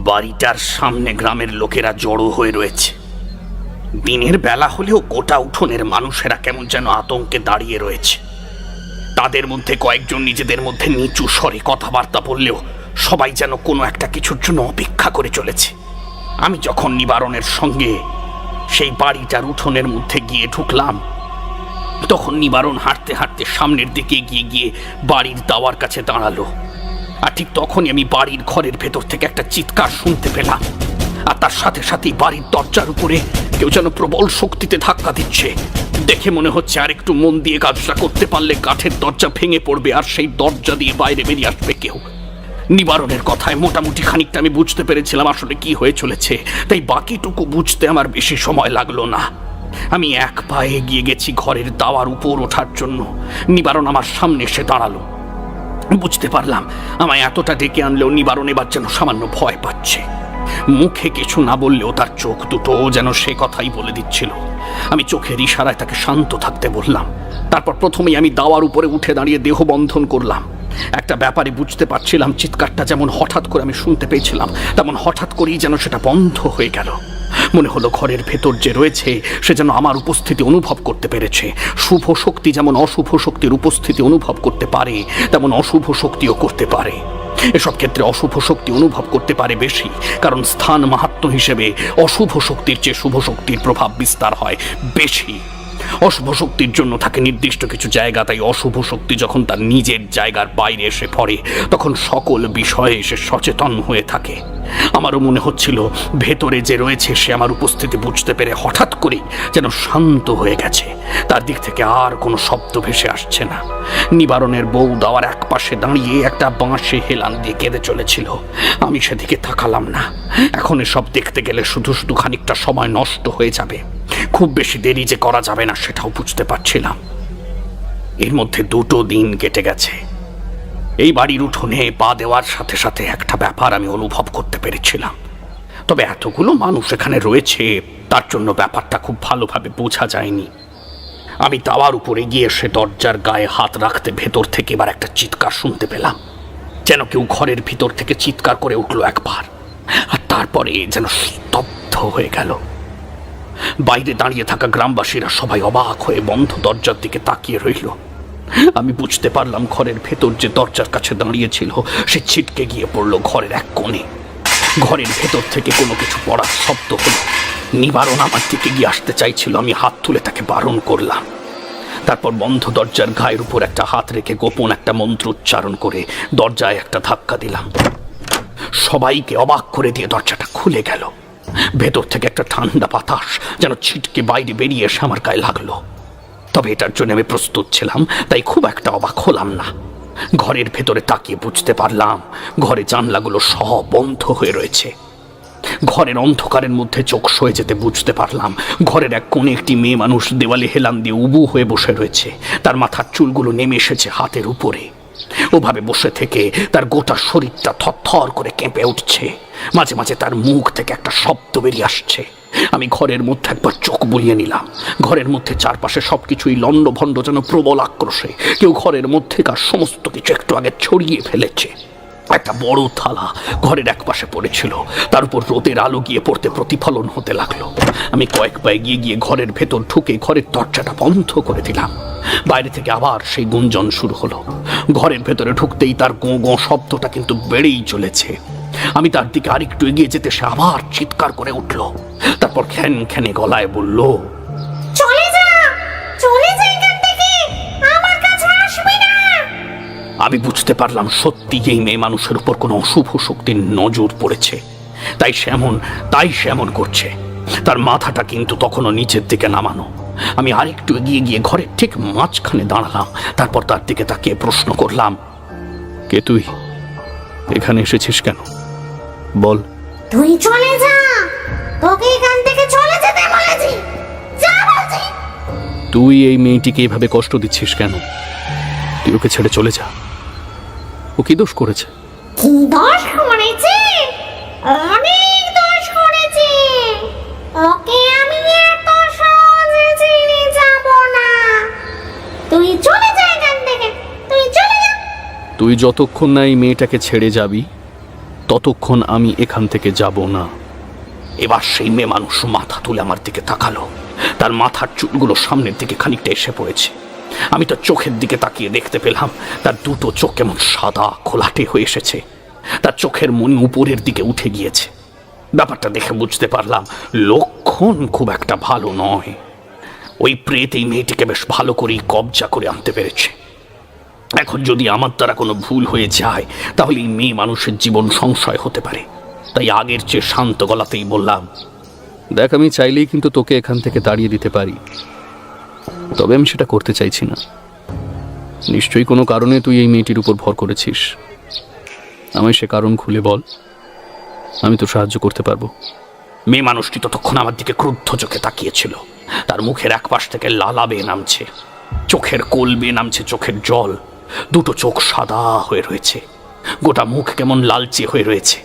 বাড়িটার সামনে গ্রামের লোকেরা জড়ো হয়ে রয়েছে। দিনের বেলা হলেও গোটা উঠোনের মানুষেরা কেমন যেন আতঙ্কে দাঁড়িয়ে রয়েছে। তাদের মধ্যে কয়েকজন নিজেদের মধ্যে নিচু স্বরে কথাবার্তা বললেও সবাই যেন কোনো একটা কিছুর জন্য অপেক্ষা করে চলেছে। আমি যখন নিবারণের সঙ্গে সেই বাড়িটার উঠোনের মধ্যে গিয়ে ঢুকলাম, তখন নিবারণ হাঁটতে হাঁটতে সামনের দিকে গিয়ে গিয়ে বাড়ির দাওয়ার কাছে দাঁড়ালো। আর ঠিক তখনই আমি বাড়ির ঘরের ভেতর থেকে একটা চিৎকার শুনতে পেলাম। আর তার সাথে সাথেই বাড়ির দরজার উপরে কেউ যেন প্রবল শক্তিতে ধাক্কা দিচ্ছে। দেখে মনে হচ্ছে আর একটু মন দিয়ে কাজটা করতে পারলে কাঠের দরজা ভেঙে পড়বে, আর সেই দরজা দিয়ে বাইরে বেরিয়ে আসবে কেউ। নিবারণের কথায় মোটামুটি খানিকটা আমি বুঝতে পেরেছিলাম আসলে কি হয়ে চলেছে, তাই বাকিটুকু বুঝতে আমার বেশি সময় লাগলো না। আমি এক পায়ে এগিয়ে গেছি ঘরের দাওয়ার উপর ওঠার জন্য। নিবারণ আমার সামনে এসে দাঁড়ালো। বুঝতে পারলাম আমায় এতটা ডেকে আনলেও নিবারণ এবার যেন সামান্য ভয় পাচ্ছে। মুখে কিছু না বললেও তার চোখ দুটো যেন সে কথাই বলে দিচ্ছিল। আমি চোখের ইশারায় তাকে শান্ত থাকতে বললাম। তারপর প্রথমেই আমি দাওয়ার উপরে উঠে দাঁড়িয়ে দেহ বন্ধন করলাম। একটা ব্যাপারে বুঝতে পারছিলাম, চিৎকারটা যেমন হঠাৎ করে আমি শুনতে পেয়েছিলাম, তেমন হঠাৎ করেই যেন সেটা বন্ধ হয়ে গেল। মনে হলো ঘরের ভেতর যে রয়েছে সে যেন আমার উপস্থিতি অনুভব করতে পেরেছে। শুভ শক্তি যেমন অশুভ শক্তির উপস্থিতি অনুভব করতে পারে, তেমন অশুভ শক্তিও করতে পারে। এসব ক্ষেত্রে অশুভ শক্তি অনুভব করতে পারে বেশি, কারণ স্থান মাহাত্ম্য হিসেবে অশুভ শক্তির চেয়ে শুভ শক্তির প্রভাব বিস্তার হয় বেশি। অশুভ শক্তির জন্য থাকে নির্দিষ্ট কিছু জায়গা, তাই অশুভ শক্তি যখন তার নিজের জায়গার বাইরে এসে পড়ে তখন সকল বিষয়ে এসে সচেতন হয়ে থাকে। আমারও মনে হচ্ছিল ভেতরে যে রয়েছে সে আমার উপস্থিতি বুঝতে পেরে হঠাৎ করে যেন শান্ত হয়ে গেছে। তার দিক থেকে আর কোনো শব্দ ভেসে আসছে না। নিবারণের বউ দাওয়ার এক পাশে দাঁড়িয়ে একটা বাঁশে হেলান দিয়ে কেঁদে চলেছিল। আমি সেদিকে তাকালাম না। এখন এসব দেখতে গেলে শুধু শুধু খানিকটা সময় নষ্ট হয়ে যাবে। খুব বেশি দেরি যে করা যাবে না সেটাও বুঝতে পারছিলাম। এর মধ্যে 2 দিন কেটে গেছে। এই বাড়ির উঠোনে পা দেওয়ার সাথে সাথে একটা ব্যাপার আমি অনুভব করতে পেরেছিলাম। তবে এতগুলো মানুষ এখানে রয়েছে তার জন্য ব্যাপারটা খুব ভালোভাবে বোঝা যায়নি। আমি দাওয়ার উপরে গিয়ে সে দরজার গায়ে হাত রাখতে ভেতর থেকে এবার একটা চিৎকার শুনতে পেলাম। যেন কেউ ঘরের ভিতর থেকে চিৎকার করে উঠল একবার, আর তারপরে যেন স্তব্ধ হয়ে গেল। বাইরে দাঁড়িয়ে থাকা গ্রামবাসীরা সবাই অবাক হয়ে বন্ধ দরজার দিকে তাকিয়ে রইল। আমি বুঝতে পারলাম ঘরের ভেতর যে দরজার কাছে দাঁড়িয়েছিল সে ছিটকে গিয়ে পড়ল ঘরের এক কোণে। ঘরের ভেতর থেকে কোনো কিছু পড়ার শব্দ হলো। নিবারণ আমার দিকে গিয়ে আসতে চাইছিল, আমি হাত তুলে তাকে বারণ করলাম। তারপর বন্ধ দরজার গায়ের উপর একটা হাত রেখে গোপন একটা মন্ত্র উচ্চারণ করে দরজায় একটা ধাক্কা দিলাম। সবাইকে অবাক করে দিয়ে দরজাটা খুলে গেল। ভেতর থেকে একটা ঠান্ডা বাতাস যেন ছিটকে বাইরে বেরিয়ে এসে আমার গায়ে লাগলো। তবে এটার জন্য আমি প্রস্তুত ছিলাম, তাই খুব একটা অবাক হলাম না। ঘরের ভেতরে তাকিয়ে বুঝতে পারলাম ঘরে জানলাগুলো সব বন্ধ হয়ে রয়েছে। ঘরের অন্ধকারের মধ্যে চোখ সয়ে যেতে বুঝতে পারলাম ঘরের এক কোণে একটি মেয়ে মানুষ দেওয়ালে হেলান দিয়ে উবু হয়ে বসে রয়েছে। তার মাথার চুলগুলো নেমে এসেছে হাতের উপরে। ওভাবে বসে থেকে তার গোটা শরীরটা থরথর করে কেঁপে উঠছে। মাঝে মাঝে তার মুখ থেকে একটা শব্দ বেরিয়ে আসছে। আমি ঘরের মধ্যে একবার চোখ বুলিয়ে নিলাম। ঘরের মধ্যে চারপাশে সবকিছুই লণ্ডভণ্ড, যেন প্রবল আক্রোশে কেউ ঘরের মধ্যেকার সমস্ত কিছু একটু আগে ছড়িয়ে ফেলেছে। একটা বড় থালা ঘরের এক পাশে পড়েছিল, তার উপর রোদের আলো গিয়ে পড়তে প্রতিফলন হতে লাগলো। আমি কয়েক পা এগিয়ে গিয়ে ঘরের ভেতর ঢুকে ঘরের দরজাটা বন্ধ করে দিলাম। বাইরে থেকে আবার সেই গুঞ্জন শুরু হলো। ঘরের ভেতরে ঢুকতেই তার গোঁ গোঁ শব্দটা কিন্তু বেড়েই চলেছে। আমি তার দিকে আরেকটু এগিয়ে যেতে সে আবার চিৎকার করে উঠল। তারপর খ্যান খ্যানে গলায় বলল, চলে যা, চলে যা এখান থেকে, আমার কাছে আসবি না। আমি বুঝতে পারলাম সত্যি এই মেয়ে মানুষের উপর কোনো অশুভ শক্তির নজর পড়েছে, তাই সে এমন করছে। তার মাথাটা কিন্তু তখনও নিচের দিকে নামানো। আমি আরেকটু এগিয়ে গিয়ে ঘরের ঠিক মাঝখানে দাঁড়ালাম। তারপর তার দিকে তাকিয়ে প্রশ্ন করলাম, কে তুই? এখানে এসেছিস কেন? বল। তুই চলে যা, তোকে এখান থেকে চলে যেতে বলেছি, যা বলছি। তুই এই মেয়েটিকে এভাবে কষ্ট দিচ্ছিস কেন? তুই ওকে ছেড়ে চলে যা। ও কি দোষ করেছে? কি দোষ করেছে? অনেক দোষ করেছে। ওকে আমি এত সহজে ছেড়ে যাব না। তুই চলে যা এখান থেকে, তুই চলে যা। তুই যতক্ষণ না এই মেয়েটাকে ছেড়ে যাবি ততক্ষণ আমি এখান থেকে যাব না। এবার সেই মেয়ে মানুষ মাথা তুলে আমার দিকে তাকালো। তার মাথার চুলগুলো সামনের দিকে খানিকটা এসে পড়েছে। আমি তার চোখের দিকে তাকিয়ে দেখতে পেলাম তার দুটো চোখ কেমন সাদা খোলাটে হয়ে এসেছে। তার চোখের মনি উপরের দিকে উঠে গিয়েছে। ব্যাপারটা দেখে বুঝতে পারলাম লক্ষণ খুব একটা ভালো নয়। ওই প্রেত এই মেয়েটিকে বেশ ভালো করেই কবজা করে আনতে পেরেছে। এখন যদি আমার দ্বারা কোনো ভুল হয়ে যায় তাহলে এই মেয়ে মানুষের জীবন সংশয় হতে পারে। তাই আগের চেয়ে শান্ত গলাতেই বললাম, দেখ, আমি চাইলেই কিন্তু তোকে এখান থেকে তাড়িয়ে দিতে পারি, তবে আমি সেটা করতে চাইছি না। নিশ্চয়ই কোনো কারণে তুই এই মেয়েটির উপর ভর করেছিস। আমায় সে কারণ খুলে বল, আমি তো সাহায্য করতে পারবো। মেয়ে মানুষটি ততক্ষণ আমার দিকে ক্রুদ্ধ চোখে তাকিয়েছিল। তার মুখের এক পাশ থেকে লালা বেয়ে নামছে, চোখের কোল বেয়ে নামছে চোখের জল। দুটো চোখ সাদা হয়ে রয়েছে, গোটা মুখ কেমন লালচে হয়ে রয়েছে।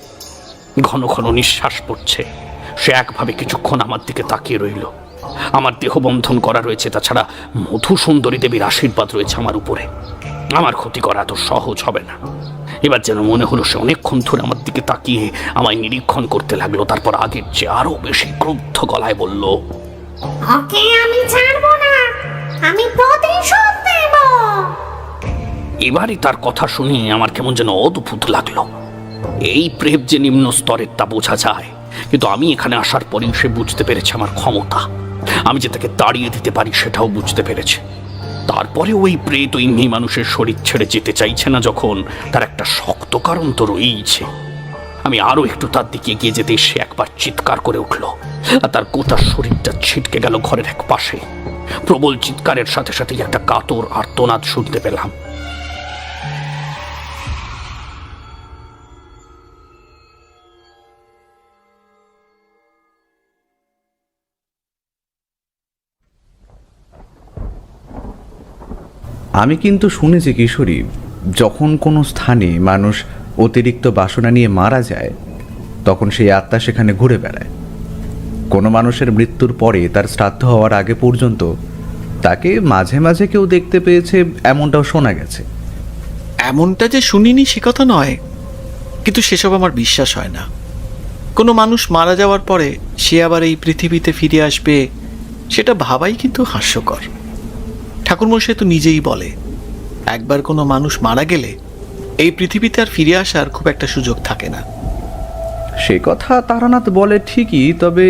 ঘন ঘন নিঃশ্বাস পড়ছে। সে একভাবে কিছুক্ষণ আমার দিকে তাকিয়ে রইল। আমার দেহ বন্ধন করা রয়েছে, তাছাড়া মধুসুন্দরী দেবীর আশীর্বাদ রয়েছে আমার উপরে। আমার ক্ষতি করা এত সহজ হবে না। এবার যেন মনে হলো সে অনেকক্ষণ ধরে আমার দিকে তাকিয়ে আমায় নিরীক্ষণ করতে লাগলো। তারপর আগের চেয়ে আরো বেশি ক্রুদ্ধ গলায় বলল, ওকে আমি ছাড়বো না, আমি প্রতিশোধ নেব। এবারই তার কথা শুনে আমার কেমন যেন অদ্ভুত লাগলো। এই প্রেম যে নিম্ন স্তরের তা বোঝা যায়, কিন্তু আমি এখানে আসার পরেই সে বুঝতে পেরেছে আমার ক্ষমতা। আমি যে তাকে তাড়িয়ে দিতে পারি সেটাও বুঝতে পেরেছে। তারপরে ওই প্রেত ওই মেয়ে মানুষের শরীর ছেড়ে যেতে চাইছে না যখন, তার একটা শক্ত কারণ তো রয়েইছে। আমি আরো একটু তার দিকে এগিয়ে যেতে সে একবার চিৎকার করে উঠল, আর তার গোটা শরীরটা ছিটকে গেল ঘরের এক পাশে। প্রবল চিৎকারের সাথে সাথেই একটা কাতর আর্তনাদ শুনতে পেলাম। আমি কিন্তু শুনেছি কিশোরী, যখন কোনো স্থানে মানুষ অতিরিক্ত বাসনা নিয়ে মারা যায় তখন সেই আত্মা সেখানে ঘুরে বেড়ায়। কোনো মানুষের মৃত্যুর পরে তার শ্রাদ্ধ হওয়ার আগে পর্যন্ত তাকে মাঝে মাঝে কেউ দেখতে পেয়েছে, এমনটাও শোনা গেছে। এমনটা যে শুনিনি সে কথা নয়, কিন্তু সেসব আমার বিশ্বাস হয় না। কোনো মানুষ মারা যাওয়ার পরে সে আবার এই পৃথিবীতে ফিরে আসবে, সেটা ভাবাই কিন্তু হাস্যকর। ঠাকুরমশাই তো নিজেই বলে, একবার কোনো মানুষ মারা গেলে এই পৃথিবীতে আর ফিরে আসার খুব একটা সুযোগ থাকে না। সে কথা তারানাথ বলে ঠিকই, তবে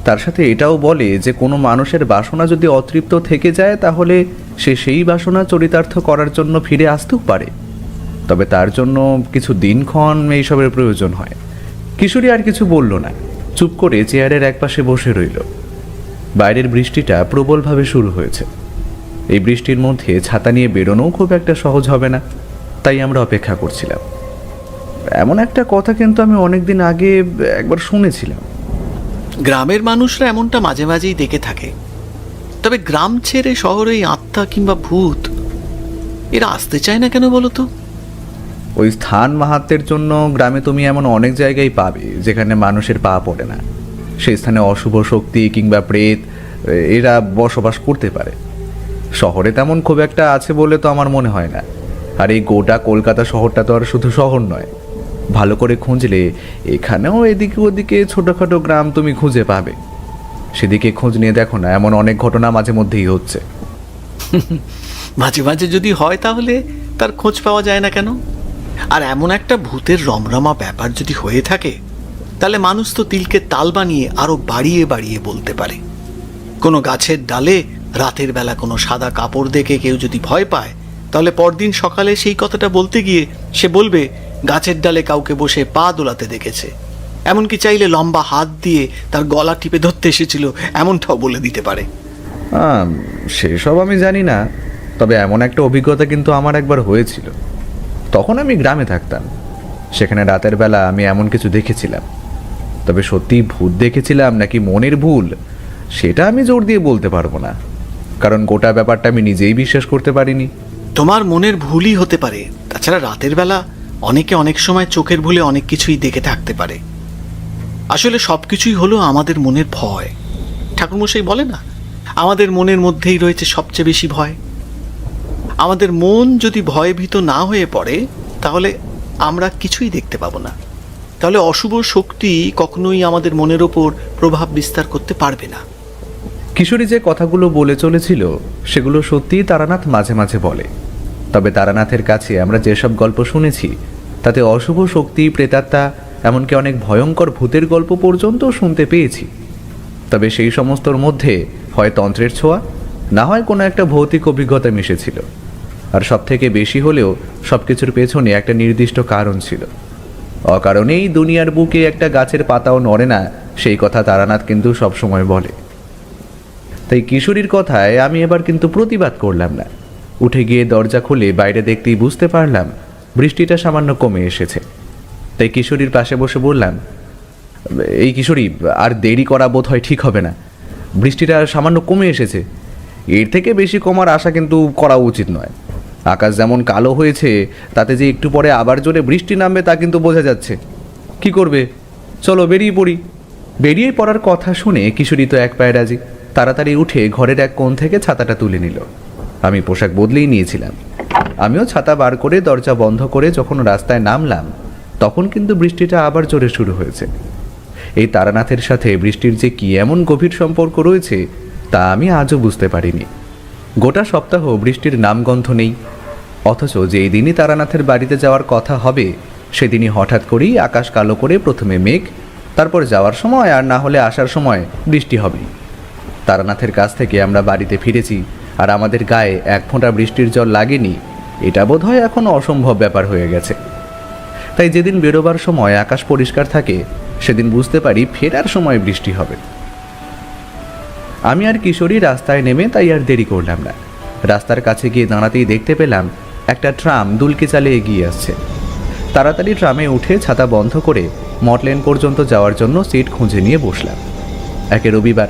তার সাথে এটাও বলে যে কোনো মানুষের বাসনা যদি অতৃপ্ত থেকে যায় তাহলে সে সেই বাসনা চরিতার্থ করার জন্য ফিরে আসতেও পারে, তবে তার জন্য কিছু দিনক্ষণ এইসবের প্রয়োজন হয়। কিশোরী আর কিছু বলল না, চুপ করে চেয়ারের একপাশে বসে রইল। বাইরের বৃষ্টিটা প্রবলভাবে শুরু হয়েছে। এই বৃষ্টির মধ্যে ছাতা নিয়ে বেরোনোও খুব একটা সহজ হবে না, তাই আমরা অপেক্ষা করছিলাম। এমন একটা কথা কিন্তু আমি অনেকদিন আগে একবার শুনেছিলাম। গ্রামের মানুষরা এমনটা মাঝে মাঝেই দেখে থাকে, তবে গ্রাম ছেড়ে শহরে এই আত্মা কিংবা ভূত এরা আসতে চায় না কেন বলো তো? ওই স্থান মাহাত্ম্যের জন্য গ্রামে তুমি এমন অনেক জায়গায় পাবে যেখানে মানুষের পা পড়ে না। সেই স্থানে অশুভ শক্তি কিংবা প্রেত এরা বসবাস করতে পারে। শহরে তেমন খুব একটা আছে বলে তো আমার মনে হয় না। আর এই গোটা কলকাতা শহরটা তো আর শুধু শহর নয়, ভালো করে খুঁজলে এখানেও এদিকে ওদিকে ছোটোখাটো গ্রাম তুমি খুঁজে পাবে। সেদিকে খোঁজ নিয়ে দেখো না, এমন অনেক ঘটনা মাঝে মধ্যেই হচ্ছে। মাঝে মাঝে যদি হয় তাহলে তার খোঁজ পাওয়া যায় না কেন? আর এমন একটা ভূতের রমরমা ব্যাপার যদি হয়ে থাকে তাহলে মানুষ তো তিলকে তাল বানিয়ে আরো বাড়িয়ে বাড়িয়ে বলতে পারে। কোনো গাছের ডালে রাতের বেলা কোনো সাদা কাপড় দেখে কেউ যদি ভয় পায় তাহলে পরদিন সকালে সেই কথাটা বলতে গিয়ে সে বলবে গাছের ডালে কাউকে বসে পা দোলাতে দেখেছে। এমনকি চাইলে লম্বা হাত দিয়ে তার গলা টিপে ধরতে এসেছিল, এমনটাও বলে দিতে পারে। সেসব আমি জানি না, তবে এমন একটা অভিজ্ঞতা কিন্তু আমার একবার হয়েছিল। তখন আমি গ্রামে থাকতাম, সেখানে রাতের বেলা আমি এমন কিছু দেখেছিলাম। তবে সত্যি ভূত দেখেছিলাম নাকি মনের ভুল সেটা আমি জোর দিয়ে বলতে পারবো না, কারণ গোটা ব্যাপারটা আমি নিজেই বিশ্বাস করতে পারিনি। তোমার মনের ভুলই হতে পারে, তাছাড়া রাতের বেলা অনেকে অনেক সময় চোখের ভুলে অনেক কিছুই দেখে থাকতে পারে। আসলে সব কিছুই হলো আমাদের মনের ভয়। ঠাকুরমশাই বলে না, আমাদের মনের মধ্যেই রয়েছে সবচেয়ে বেশি ভয়। আমাদের মন যদি ভয়ভীত না হয়ে পড়ে তাহলে আমরা কিছুই দেখতে পাবো না। তাহলে অশুভ শক্তি কখনোই আমাদের মনের ওপর প্রভাব বিস্তার করতে পারবে না। কিশোরী যে কথাগুলো বলে চলেছিল সেগুলো সত্যিই তারানাথ মাঝে মাঝে বলে। তবে তারানাথের কাছে আমরা যেসব গল্প শুনেছি তাতে অশুভ শক্তি, প্রেতাত্মা, এমনকি অনেক ভয়ঙ্কর ভূতের গল্প পর্যন্ত শুনতে পেয়েছি। তবে সেই সমস্তর মধ্যে হয় তন্ত্রের ছোঁয়া, না হয় কোনো একটা ভৌতিক অভিজ্ঞতা মিশেছিল। আর সব থেকে বেশি হলেও সব কিছুর পেছনে একটা নির্দিষ্ট কারণ ছিল। অকারণেই দুনিয়ার বুকে একটা গাছের পাতাও নড়ে না, সেই কথা তারানাথ কিন্তু সবসময় বলে। তাই কিশোরীর কথায় আমি এবার কিন্তু প্রতিবাদ করলাম না। উঠে গিয়ে দরজা খুলে বাইরে দেখতেই বুঝতে পারলাম বৃষ্টিটা সামান্য কমে এসেছে। তাই কিশোরীর পাশে বসে বললাম, এই কিশোরী, আর দেরি করা বোধ হয় ঠিক হবে না। বৃষ্টিটা সামান্য কমে এসেছে, এর থেকে বেশি কমার আশা কিন্তু করা উচিত নয়। আকাশ যেমন কালো হয়েছে তাতে যে একটু পরে আবার জোরে বৃষ্টি নামবে তা কিন্তু বোঝা যাচ্ছে। কি করবে, চলো বেরিয়ে পড়ি। বেরিয়ে পড়ার কথা শুনে কিশোরী তো এক পায়ে রাজি। তাড়াতাড়ি উঠে ঘরের এক কোণ থেকে ছাতাটা তুলে নিল। আমি পোশাক বদলেই নিয়েছিলাম। আমিও ছাতা বার করে দরজা বন্ধ করে যখন রাস্তায় নামলাম তখন কিন্তু বৃষ্টিটা আবার জোরে শুরু হয়েছে। এই তারানাথের সাথে বৃষ্টির যে কি এমন গভীর সম্পর্ক রয়েছে তা আমি আজও বুঝতে পারিনি। গোটা সপ্তাহ বৃষ্টির নামগন্ধ নেই, অথচ যেই দিনই তারানাথের বাড়িতে যাওয়ার কথা হবে সেদিনই হঠাৎ করেই আকাশ কালো করে প্রথমে মেঘ, তারপর যাওয়ার সময় আর না হলে আসার সময় বৃষ্টি হবে। তারানাথের কাছ থেকে আমরা বাড়িতে ফিরেছি আর আমাদের গায়ে এক ফোঁটা বৃষ্টির জল লাগেনি, এটা বোধহয় এখন অসম্ভব ব্যাপার হয়ে গেছে। তাই যেদিন বেরোবার সময় আকাশ পরিষ্কার থাকে সেদিন বুঝতে পারি ফেরার সময় বৃষ্টি হবে। আমি আর কিশোরী রাস্তায় নেমে তাই আর দেরি করলাম না। রাস্তার কাছে গিয়ে দাঁড়াতেই দেখতে পেলাম একটা ট্রাম দুলকে চালে এগিয়ে আসছে। তাড়াতাড়ি ট্রামে উঠে ছাতা বন্ধ করে মটলেন পর্যন্ত যাওয়ার জন্য সিট খুঁজে নিয়ে বসলাম। একে রবিবার,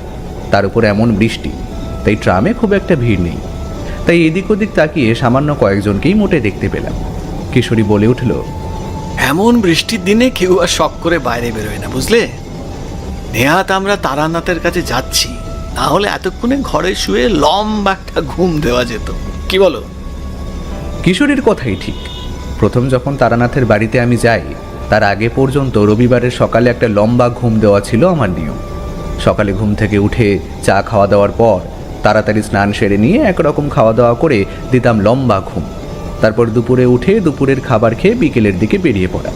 তার উপর এমন বৃষ্টি, তাই ট্রামে খুব একটা ভিড় নেই। তাই এদিক ওদিক তাকিয়ে সামান্য কয়েকজনকেই মোটে দেখতে পেলাম। কিশোরী বলে উঠল, এমন বৃষ্টির দিনে কেউ আর শখ করে বাইরে বেরোয় না, বুঝলে? নেহাত আমরা তারানাথের কাছে যাচ্ছি, না হলে এতক্ষণে ঘরে শুয়ে লম্বা একটা ঘুম দেওয়া যেত। কি বলো? কিশোরীর কথাই ঠিক। প্রথম যখন তারানাথের বাড়িতে আমি যাই তার আগে পর্যন্ত রবিবারের সকালে একটা লম্বা ঘুম দেওয়া ছিল আমার নিয়ম। সকালে ঘুম থেকে উঠে চা খাওয়া দাওয়ার পর তাড়াতাড়ি স্নান সেরে নিয়ে একরকম খাওয়া দাওয়া করে দিতাম লম্বা ঘুম। তারপর দুপুরে উঠে দুপুরের খাবার খেয়ে বিকেলের দিকে বেরিয়ে পড়া।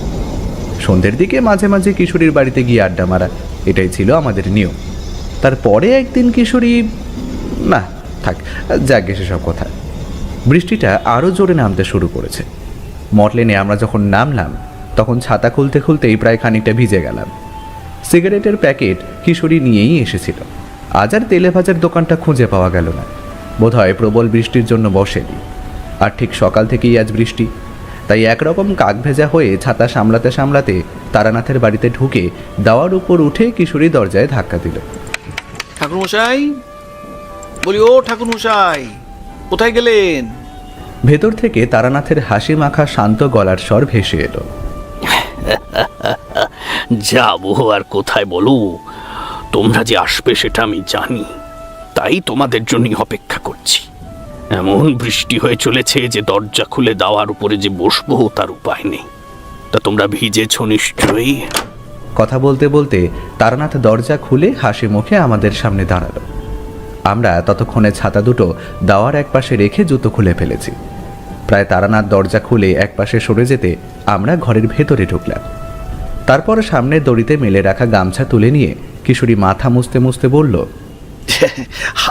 সন্ধ্যের দিকে মাঝে মাঝে কিশোরীর বাড়িতে গিয়ে আড্ডা মারা, এটাই ছিল আমাদের নিয়ম। তারপরে একদিন কিশোরী, না থাক, যাক সেসব কথা। বৃষ্টিটা আরও জোরে নামতে শুরু করেছে। মটলেনে আমরা যখন নামলাম তখন ছাতা খুলতে খুলতেই প্রায় খানিকটা ভিজে গেলাম। সিগারেটের প্যাকেট কিশোরী নিয়েই এসেছিল। আজ আর তেলে ভাজার দোকানটা খুঁজে পাওয়া গেল না, বোধহয় প্রবল বৃষ্টির জন্য বসেনি। আর ঠিক সকাল থেকেই আজ বৃষ্টি, তাই একরকম কাক ভেজা হয়ে ছাতা সামলাতে সামলাতে তারানাথের বাড়িতে ঢুকে দাওয়ার উপর উঠে কিশোরী দরজায় ধাক্কা দিল। ঠাকুরমশাই, বলি ও ঠাকুরমশাই, কোথায় গেলেন? ভেতর থেকে তারানাথের হাসি মাখা শান্ত গলার স্বর ভেসে এলো, যাবো আর কোথায় বলো, তোমরা যে আসবে সেটা আমি জানি, তাই তোমাদের জন্যই অপেক্ষা করছি। এমন বৃষ্টি হয়ে চলেছে যে দরজা খুলে দেওয়ার উপরে যে বসবো তার উপায় নেই। তা তোমরা ভিজেছ নিশ্চয়ই। কথা বলতে বলতে তারানাথ দরজা খুলে হাসি মুখে আমাদের সামনে দাঁড়ালো। আমরা ততক্ষণে ছাতা দুটো দাওয়ার একপাশে রেখে জুতো খুলে ফেলেছি। প্রায় তারানাথ দরজা খুলে একপাশে সরে যেতে আমরা ঘরের ভেতরে ঢুকলাম। তারপর সামনে দড়িতে মেলে রাখা গামছা তুলে নিয়ে কিশোরী মাথা মুছতে মুছতে বলল,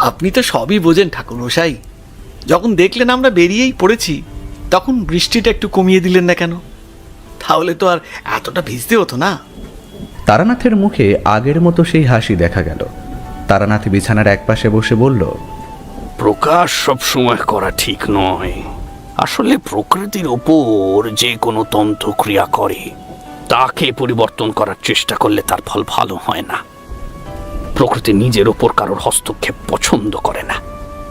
আপনি তো সবই বোঝেন ঠাকুরমশাই। যখন দেখলেন আমরা বেরিয়েই পড়েছি তখন বৃষ্টিটা একটু কমিয়ে দিলেন না কেন? তাহলে তো আর এতটা ভিজতে হতো না। তারানাথের মুখে আগের মতো সেই হাসি দেখা গেল। তারানাথ বিছানার একপাশে বসে বলল, প্রকাশ সব সময় করা ঠিক নয়। আসলে প্রকৃতির ওপর যে কোনো তন্ত্রক্রিয়া করে তাকে পরিবর্তন করার চেষ্টা করলে তার ফল ভালো হয় না। প্রকৃতি নিজের ওপর কারোর হস্তক্ষেপ পছন্দ করে না।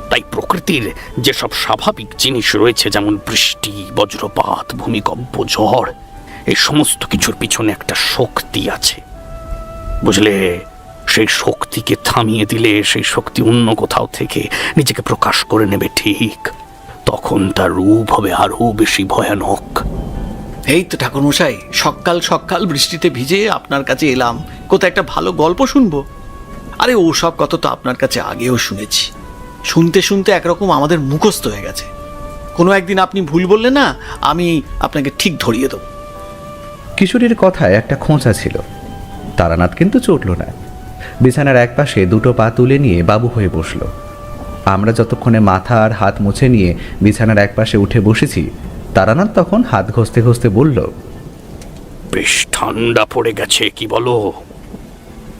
তাই প্রকৃতির যেসব স্বাভাবিক জিনিস রয়েছে, যেমন বৃষ্টি, বজ্রপাত, ভূমিকম্প, ঝড়, এই সমস্ত কিছুর পিছনে একটা শক্তি আছে, বুঝলে? সেই শক্তিকে থামিয়ে দিলে সেই শক্তি অন্য কোথাও থেকে নিজেকে প্রকাশ করে নেবে, ঠিক তখন তার রূপ হবে আরো বেশি ভয়ানক। এই তো ঠাকুরমশাই, সকাল সকাল বৃষ্টিতে ভিজে আপনার কাছে এলাম, কোথায় একটা ভালো গল্প শুনবো। আরে ও সব কথা তো আপনার কাছে আগেও শুনেছি, শুনতে শুনতে একরকম আমাদের মুখস্থ হয়ে গেছে। কোনো একদিন আপনি ভুল বললে না, আমি আপনাকে ঠিক ধরিয়ে দেবো। কিশোরীর কথায় একটা খোঁচা ছিল। তারানাথ কিন্তু চটল না। বিছানার একপাশে দুটো পা তুলে নিয়ে বাবু হয়ে বসল। আমরা যতক্ষণে মাথা আর হাত মুছে নিয়ে বিছানার একপাশে উঠে বসেছি, তারানাথ তখন হাত ঘষতে ঘষতে বলল, বেশ ঠান্ডা পড়ে গেছে, কি বলো?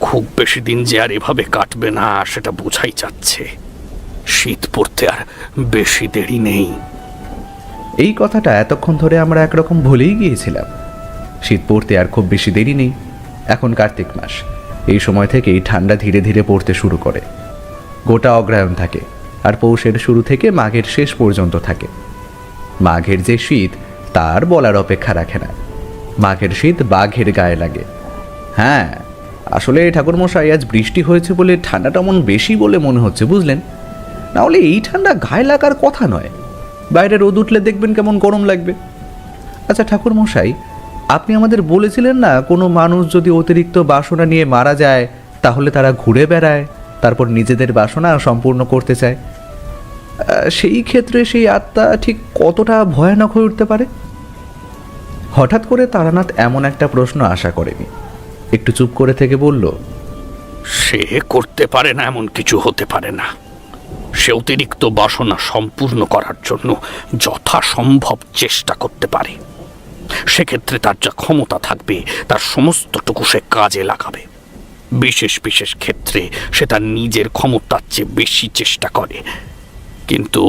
খুব বেশি দিন যে আর এভাবে কাটবে না সেটা বোঝাই যাচ্ছে। শীত পড়তে আর বেশি দেরি নেই। এই কথাটা এতক্ষণ ধরে আমরা একরকম ভুলেই গিয়েছিলাম। শীত পড়তে আর খুব বেশি দেরি নেই। এখন কার্তিক মাস, এই সময় থেকেই ঠান্ডা ধীরে ধীরে পড়তে শুরু করে। গোটা অগ্রহায়ণ থাকে, আর পৌষের শুরু থেকে মাঘের শেষ পর্যন্ত থাকে। মাঘের যে শীত তার বলার অপেক্ষা রাখে না। মাঘের শীত বাঘের গায়ে লাগে। হ্যাঁ, আসলে ঠাকুরমশাই আজ বৃষ্টি হয়েছে বলে ঠান্ডাটা মন বেশি বলে মনে হচ্ছে, বুঝলেন? না হলে এই ঠান্ডা গায়ে লাগার কথা নয়। বাইরে রোদ উঠলে দেখবেন কেমন গরম লাগবে। আচ্ছা ঠাকুরমশাই, আপনি আমাদের বলেছিলেন না, কোনো মানুষ যদি অতিরিক্ত বাসনা নিয়ে মারা যায় তাহলে তারা ঘুরে বেড়ায়, তারপর নিজেদের বাসনা সম্পূর্ণ করতে চায়। সেই ক্ষেত্রে সেই আত্মা ঠিক কতটা ভয়ানক হয়ে উঠতে পারে? হঠাৎ করে তারানাথ এমন একটা প্রশ্ন আশা করেনি। একটু চুপ করে থেকে বলল, সে করতে পারে না এমন কিছু হতে পারে না। সে অতিরিক্ত বাসনা সম্পূর্ণ করার জন্য যথাসম্ভব চেষ্টা করতে পারে। সেক্ষেত্রে তার যা ক্ষমতা থাকবে তার সমস্তটুকু সে কাজে লাগাবে। বিশেষ বিশেষ ক্ষেত্রে সে তার নিজের ক্ষমতার চেয়ে বেশি চেষ্টা করে। কিন্তু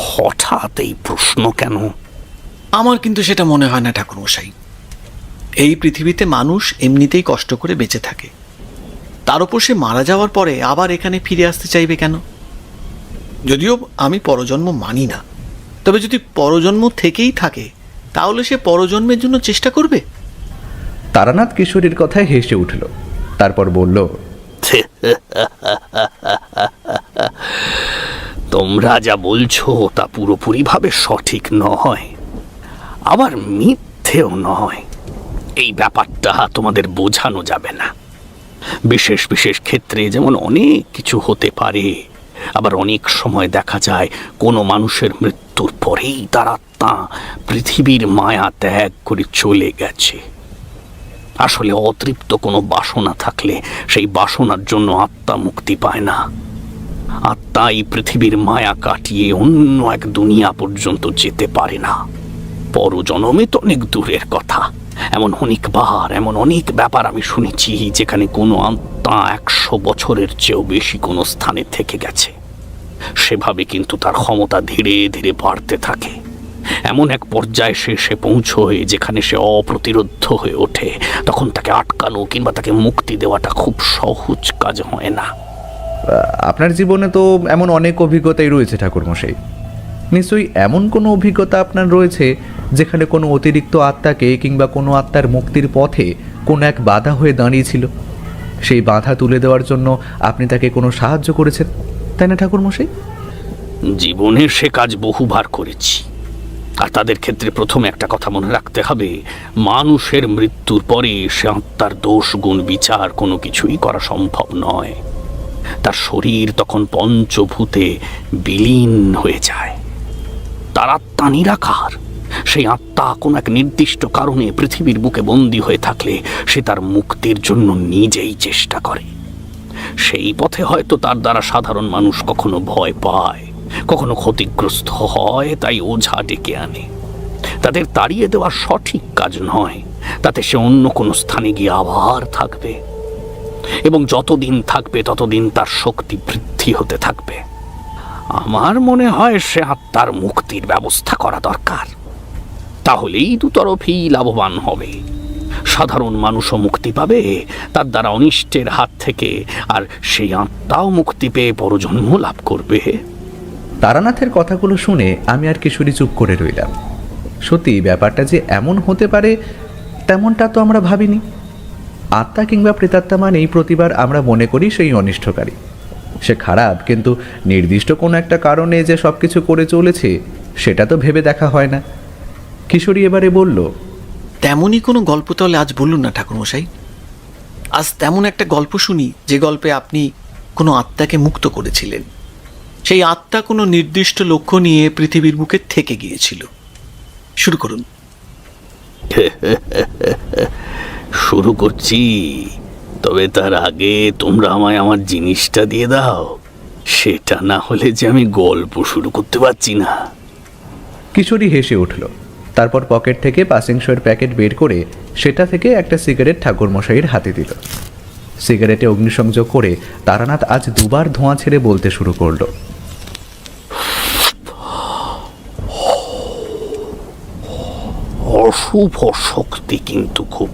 হঠাৎ এই প্রশ্ন কেন? আমার কিন্তু সেটা মনে হয় না ঠাকুরমশাই। এই পৃথিবীতে মানুষ এমনিতেই কষ্ট করে বেঁচে থাকে, তার উপর সে মারা যাওয়ার পরে আবার এখানে ফিরে আসতে চাইবে কেন? যদিও আমি পরজন্ম মানি না, তবে যদি পরজন্ম থেকেই থাকে তাহলে সে পরজন্মের জন্য চেষ্টা করবে। তারানাথ কিশোরীর কথায় হেসে উঠল। তারপর বলল, তোমরা যা বলছো তা পুরোপুরিভাবে সঠিক নয়, আবার মিথ্যেও নয়। এই ব্যাপারটা তোমাদের বোঝানো যাবে না। বিশেষ বিশেষ ক্ষেত্রে যেমন অনেক কিছু হতে পারে, আবার অনেক সময় দেখা যায় কোনো মানুষের মৃত্যুর পরেই তার আত্মা পৃথিবীর মায়া ত্যাগ করে চলে গেছে। আসলে অতৃপ্ত কোনো বাসনা থাকলে সেই বাসনার জন্য আত্মা মুক্তি পায় না। আত্মা এই পৃথিবীর মায়া কাটিয়ে অন্য এক দুনিয়া পর্যন্ত যেতে পারে না। পরজন্মে তো অনেক দূরের কথা। এমন অনেক ব্যাপার আমি শুনেছি যেখানে কোনো আত্মা 100 বছরের চেয়েও বেশি কোনো স্থানে থেকে গেছে। সেভাবে কিন্তু তার ক্ষমতা ধীরে ধীরে বাড়তে থাকে। এমন এক পর্যায়ে সে পৌঁছয় যেখানে সে অপ্রতিরোধ্য হয়ে ওঠে। তখন তাকে আটকানো কিংবা তাকে মুক্তি দেওয়াটা খুব সহজ কাজ হয় না। আপনার জীবনে তো এমন অনেক অভিজ্ঞতাই রয়েছে ঠাকুরমশাই। নিশ্চয়ই এমন কোনো অভিজ্ঞতা আপনার রয়েছে যেখানে কোনো অতিরিক্ত আত্মাকে কিংবা কোনো আত্মার মুক্তির পথে কোনো এক বাধা হয়ে দাঁড়িয়েছিল। সেই বাধা তুলে দেওয়ার জন্য আপনি তাকে কোনো সাহায্য করেছেন, তাই না ঠাকুরমশাই? জীবনের সে কাজ বহুবার করেছি। আর তাদের ক্ষেত্রে প্রথমে একটা কথা মনে রাখতে হবে, মানুষের মৃত্যুর পরে সে আত্মার দোষ গুণ বিচার কোনো কিছুই করা সম্ভব নয়। তার শরীর তখন পঞ্চভূতে বিলীন হয়ে যায়। তার আত্মা নিরাকার। সেই আত্মা কোনো এক নির্দিষ্ট কারণে পৃথিবীর বুকে বন্দী হয়ে থাকলে সে তার মুক্তির জন্য নিজেই চেষ্টা করে। সেই পথে হয়তো তার দ্বারা সাধারণ মানুষ কখনো ভয় পায়, কখনো ক্ষতিগ্রস্ত হয়, তাই ওঝা ডেকে আনে। তাদের তাড়িয়ে দেওয়া সঠিক কাজ নয়। তাতে সে অন্য কোনো স্থানে গিয়ে আবার থাকবে, এবং যতদিন থাকবে ততদিন তার শক্তি বৃদ্ধি হতে থাকবে। আমার মনে হয় সে আত্মার মুক্তির ব্যবস্থা করা দরকার। তাহলেই দুতরফেই লাভবান হবে। সাধারণ মানুষও মুক্তি পাবে তার দ্বারা অনিষ্টের হাত থেকে, আর সেই আত্মাও মুক্তি পেয়ে পরজন্ম লাভ করবে। তারানাথের কথাগুলো শুনে আমি আর কিশোরী চুপ করে রইলাম। সত্যি ব্যাপারটা যে এমন হতে পারে তেমনটা তো আমরা ভাবিনি। আত্মা কিংবা প্রেতাত্মা মানেই প্রতিবার আমরা মনে করি সেই অনিষ্টকারী, সে খারাপ, কিন্তু নির্দিষ্ট কোনো একটা কারণে যে সব কিছু করে চলেছে সেটা তো ভেবে দেখা হয় না। কিশোরী এবারে বলল, তেমনই কোনো গল্প তাহলে আজ বলুন না ঠাকুরমশাই। আজ তেমন একটা গল্প শুনি যে গল্পে আপনি কোনো আত্মাকে মুক্ত করেছিলেন। সেই আত্মা কোনো নির্দিষ্ট লক্ষ্য নিয়ে পৃথিবীর বুকে থেকে গিয়েছিল। শুরু করুন। শুরু করছি, তবে তার আগে তোমরা আমায় আমার জিনিসটা দিয়ে দাও। সেটা না হলে যে আমি গল্প শুরু করতে পারছি না। কিশোরী হেসে উঠল, তারপর পকেট থেকে পাসিং শোয়ের প্যাকেট বের করে সেটা থেকে একটা সিগারেট ঠাকুরমশাইয়ের হাতে দিল। সিগারেটে অগ্নিসংযোগ করে তারানাথ আজ দুবার ধোঁয়া ছেড়ে বলতে শুরু করলো। অশুভ শক্তি কিন্তু খুব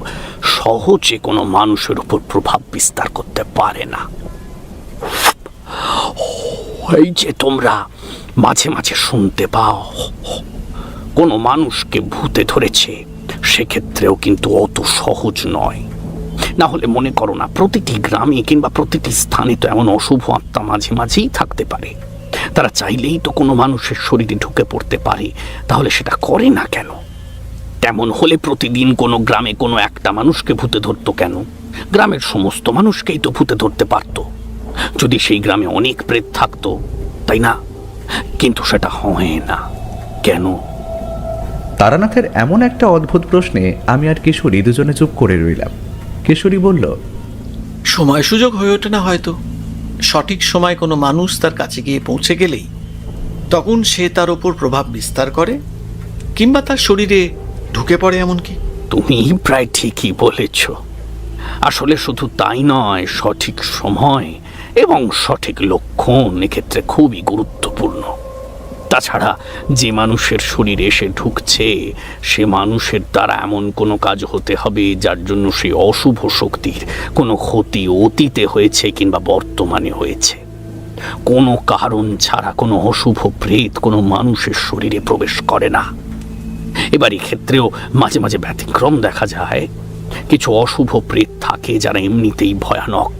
সহজে কোনো মানুষের উপর প্রভাব বিস্তার করতে পারে না। এই যে তোমরা মাঝে মাঝে শুনতে পাও কোনো মানুষকে ভূতে ধরেছে, সেক্ষেত্রেও কিন্তু অত সহজ নয়। না হলে মনে করো না, প্রতিটি গ্রামে কিংবা প্রতিটি স্থানে তো এমন অশুভ আত্মা মাঝে মাঝেই থাকতে পারে। তারা চাইলেই তো কোনো মানুষের শরীরে ঢুকে পড়তে পারে, তাহলে সেটা করে না কেন? তেমন হলে প্রতিদিন কোনো গ্রামে কোনো একটা মানুষকে ভূতে ধরতো কেন? গ্রামের সমস্ত মানুষকেই তো ভূতে ধরতে পারতো, যদি সেই গ্রামে অনেক প্রেত থাকতো, তাই না? কিন্তু সেটা হয় না কেন? তারানাথের এমন একটা অদ্ভুত প্রশ্নে আমি আর কিশোরী দুজনে চুপ করে রইলাম। কিশোরী বলল, সময় সুযোগ হয়ে ওঠে না হয়তো। সঠিক সময় কোনো মানুষ তার কাছে গিয়ে পৌঁছে গেলেই তখন সে তার ওপর প্রভাব বিস্তার করে কিংবা তার শরীরে ঢুকে পড়ে। এমনকি তুমি প্রায় ঠিকই বলেছ। আসলে শুধু তাই নয়, সঠিক সময় এবং সঠিক লক্ষণ এক্ষেত্রে খুবই গুরুত্বপূর্ণ। তাছাড়া যে মানুষের শরীরে এসে ঢুকছে সে মানুষের দ্বারা এমন কোনো কাজ হতে হবে যার জন্য সেই অশুভ শক্তির কোনো ক্ষতি অতীতে হয়েছে কিংবা বর্তমানে হয়েছে। কোনো কারণ ছাড়া কোনো অশুভ প্রেত কোনো মানুষের শরীরে প্রবেশ করে না। এবার এক্ষেত্রেও মাঝে মাঝে ব্যতিক্রম দেখা যায়। কিছু অশুভ প্রেত থাকে যারা এমনিতেই ভয়ানক,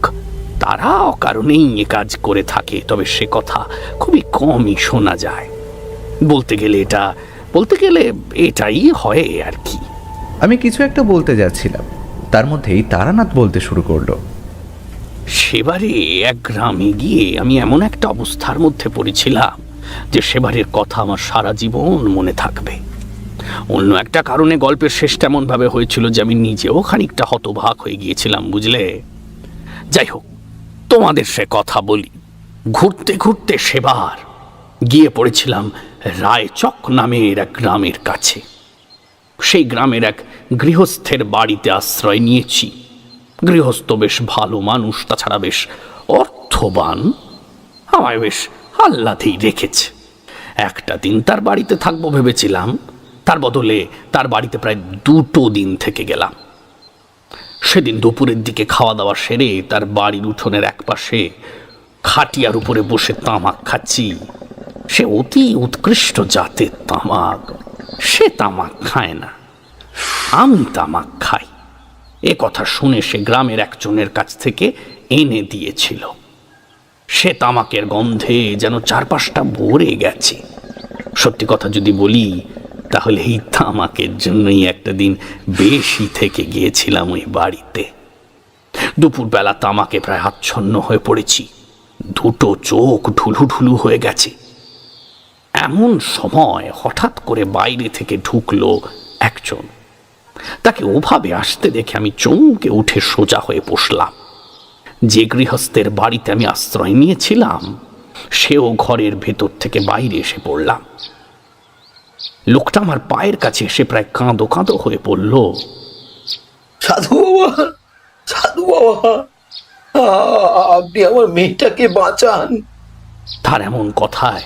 তারা অকারণেই এ কাজ করে থাকে, তবে সে কথা খুবই কমই শোনা যায়। বলতে গেলে এটাই হয় আর কি। আমি কিছু একটা বলতে যাচ্ছিলাম, তার মধ্যেই তারানাথ বলতে শুরু করলো। সেবারে এক গ্রামে গিয়ে আমি এমন একটা অবস্থার মধ্যে পড়েছিলাম যে সেবারের কথা আমার সারা জীবন মনে থাকবে। অন্য একটা কারণে গল্পের শেষ তেমন ভাবে হয়েছিল যে আমি নিজেও খানিকটা হতবাক হয়ে গিয়েছিলাম, বুঝলে। যাই হোক, তোমাদের সে কথা বলি। ঘুরতে ঘুরতে সেবার গিয়ে পড়েছিলাম রায়চক নামের এক গ্রামের কাছে। সেই গ্রামের এক গৃহস্থের বাড়িতে আশ্রয় নিয়েছি। গৃহস্থ বেশ ভালো মানুষ, তাছাড়া বেশ অর্থবান, আমায় বেশ আহ্লাদেই রেখেছে। একটা দিন তার বাড়িতে থাকবো ভেবেছিলাম, তার বদলে তার বাড়িতে প্রায় 2 দিন থেকে গেলাম। সেদিন দুপুরের দিকে খাওয়া দাওয়া সেরে তার বাড়ির উঠোনের একপাশে খাটিয়ার উপরে বসে তামাক খাচ্ছি। সে অতি উৎকৃষ্ট জাতের তামাক। সে তামাক খায় না, আমি তামাক খাই। এ কথা শুনে সে গ্রামের একজনের কাছ থেকে এনে দিয়েছিল। সে তামাকের গন্ধে যেন চারপাশটা ভরে গেছে। সত্যি কথা যদি বলি, তাহলে এই তামাকের জন্যই একটা দিন বেশি থেকে গিয়েছিলাম ওই বাড়িতে। দুপুরবেলা তামাকে প্রায় আচ্ছন্ন হয়ে পড়েছি, 2 চোখ ঢুলু ঢুলু হয়ে গেছে। এমন সময় হঠাৎ করে বাইরে থেকে ঢুকলো একজন। তাকে ওভাবে আসতে দেখে আমি চমকে উঠে সোজা হয়ে বসলাম। যে গৃহস্থের বাড়িতে আমি আশ্রয় নিয়েছিলাম সেও ঘরের ভেতর থেকে বাইরে এসে পড়লাম। লোকটা আমার পায়ের কাছে এসে প্রায় কাঁদো কাঁদো হয়ে পড়ল। সাধু বাবা, সাধু বাবা, আপনি আমার মেয়েটাকে বাঁচান। তার এমন কথায়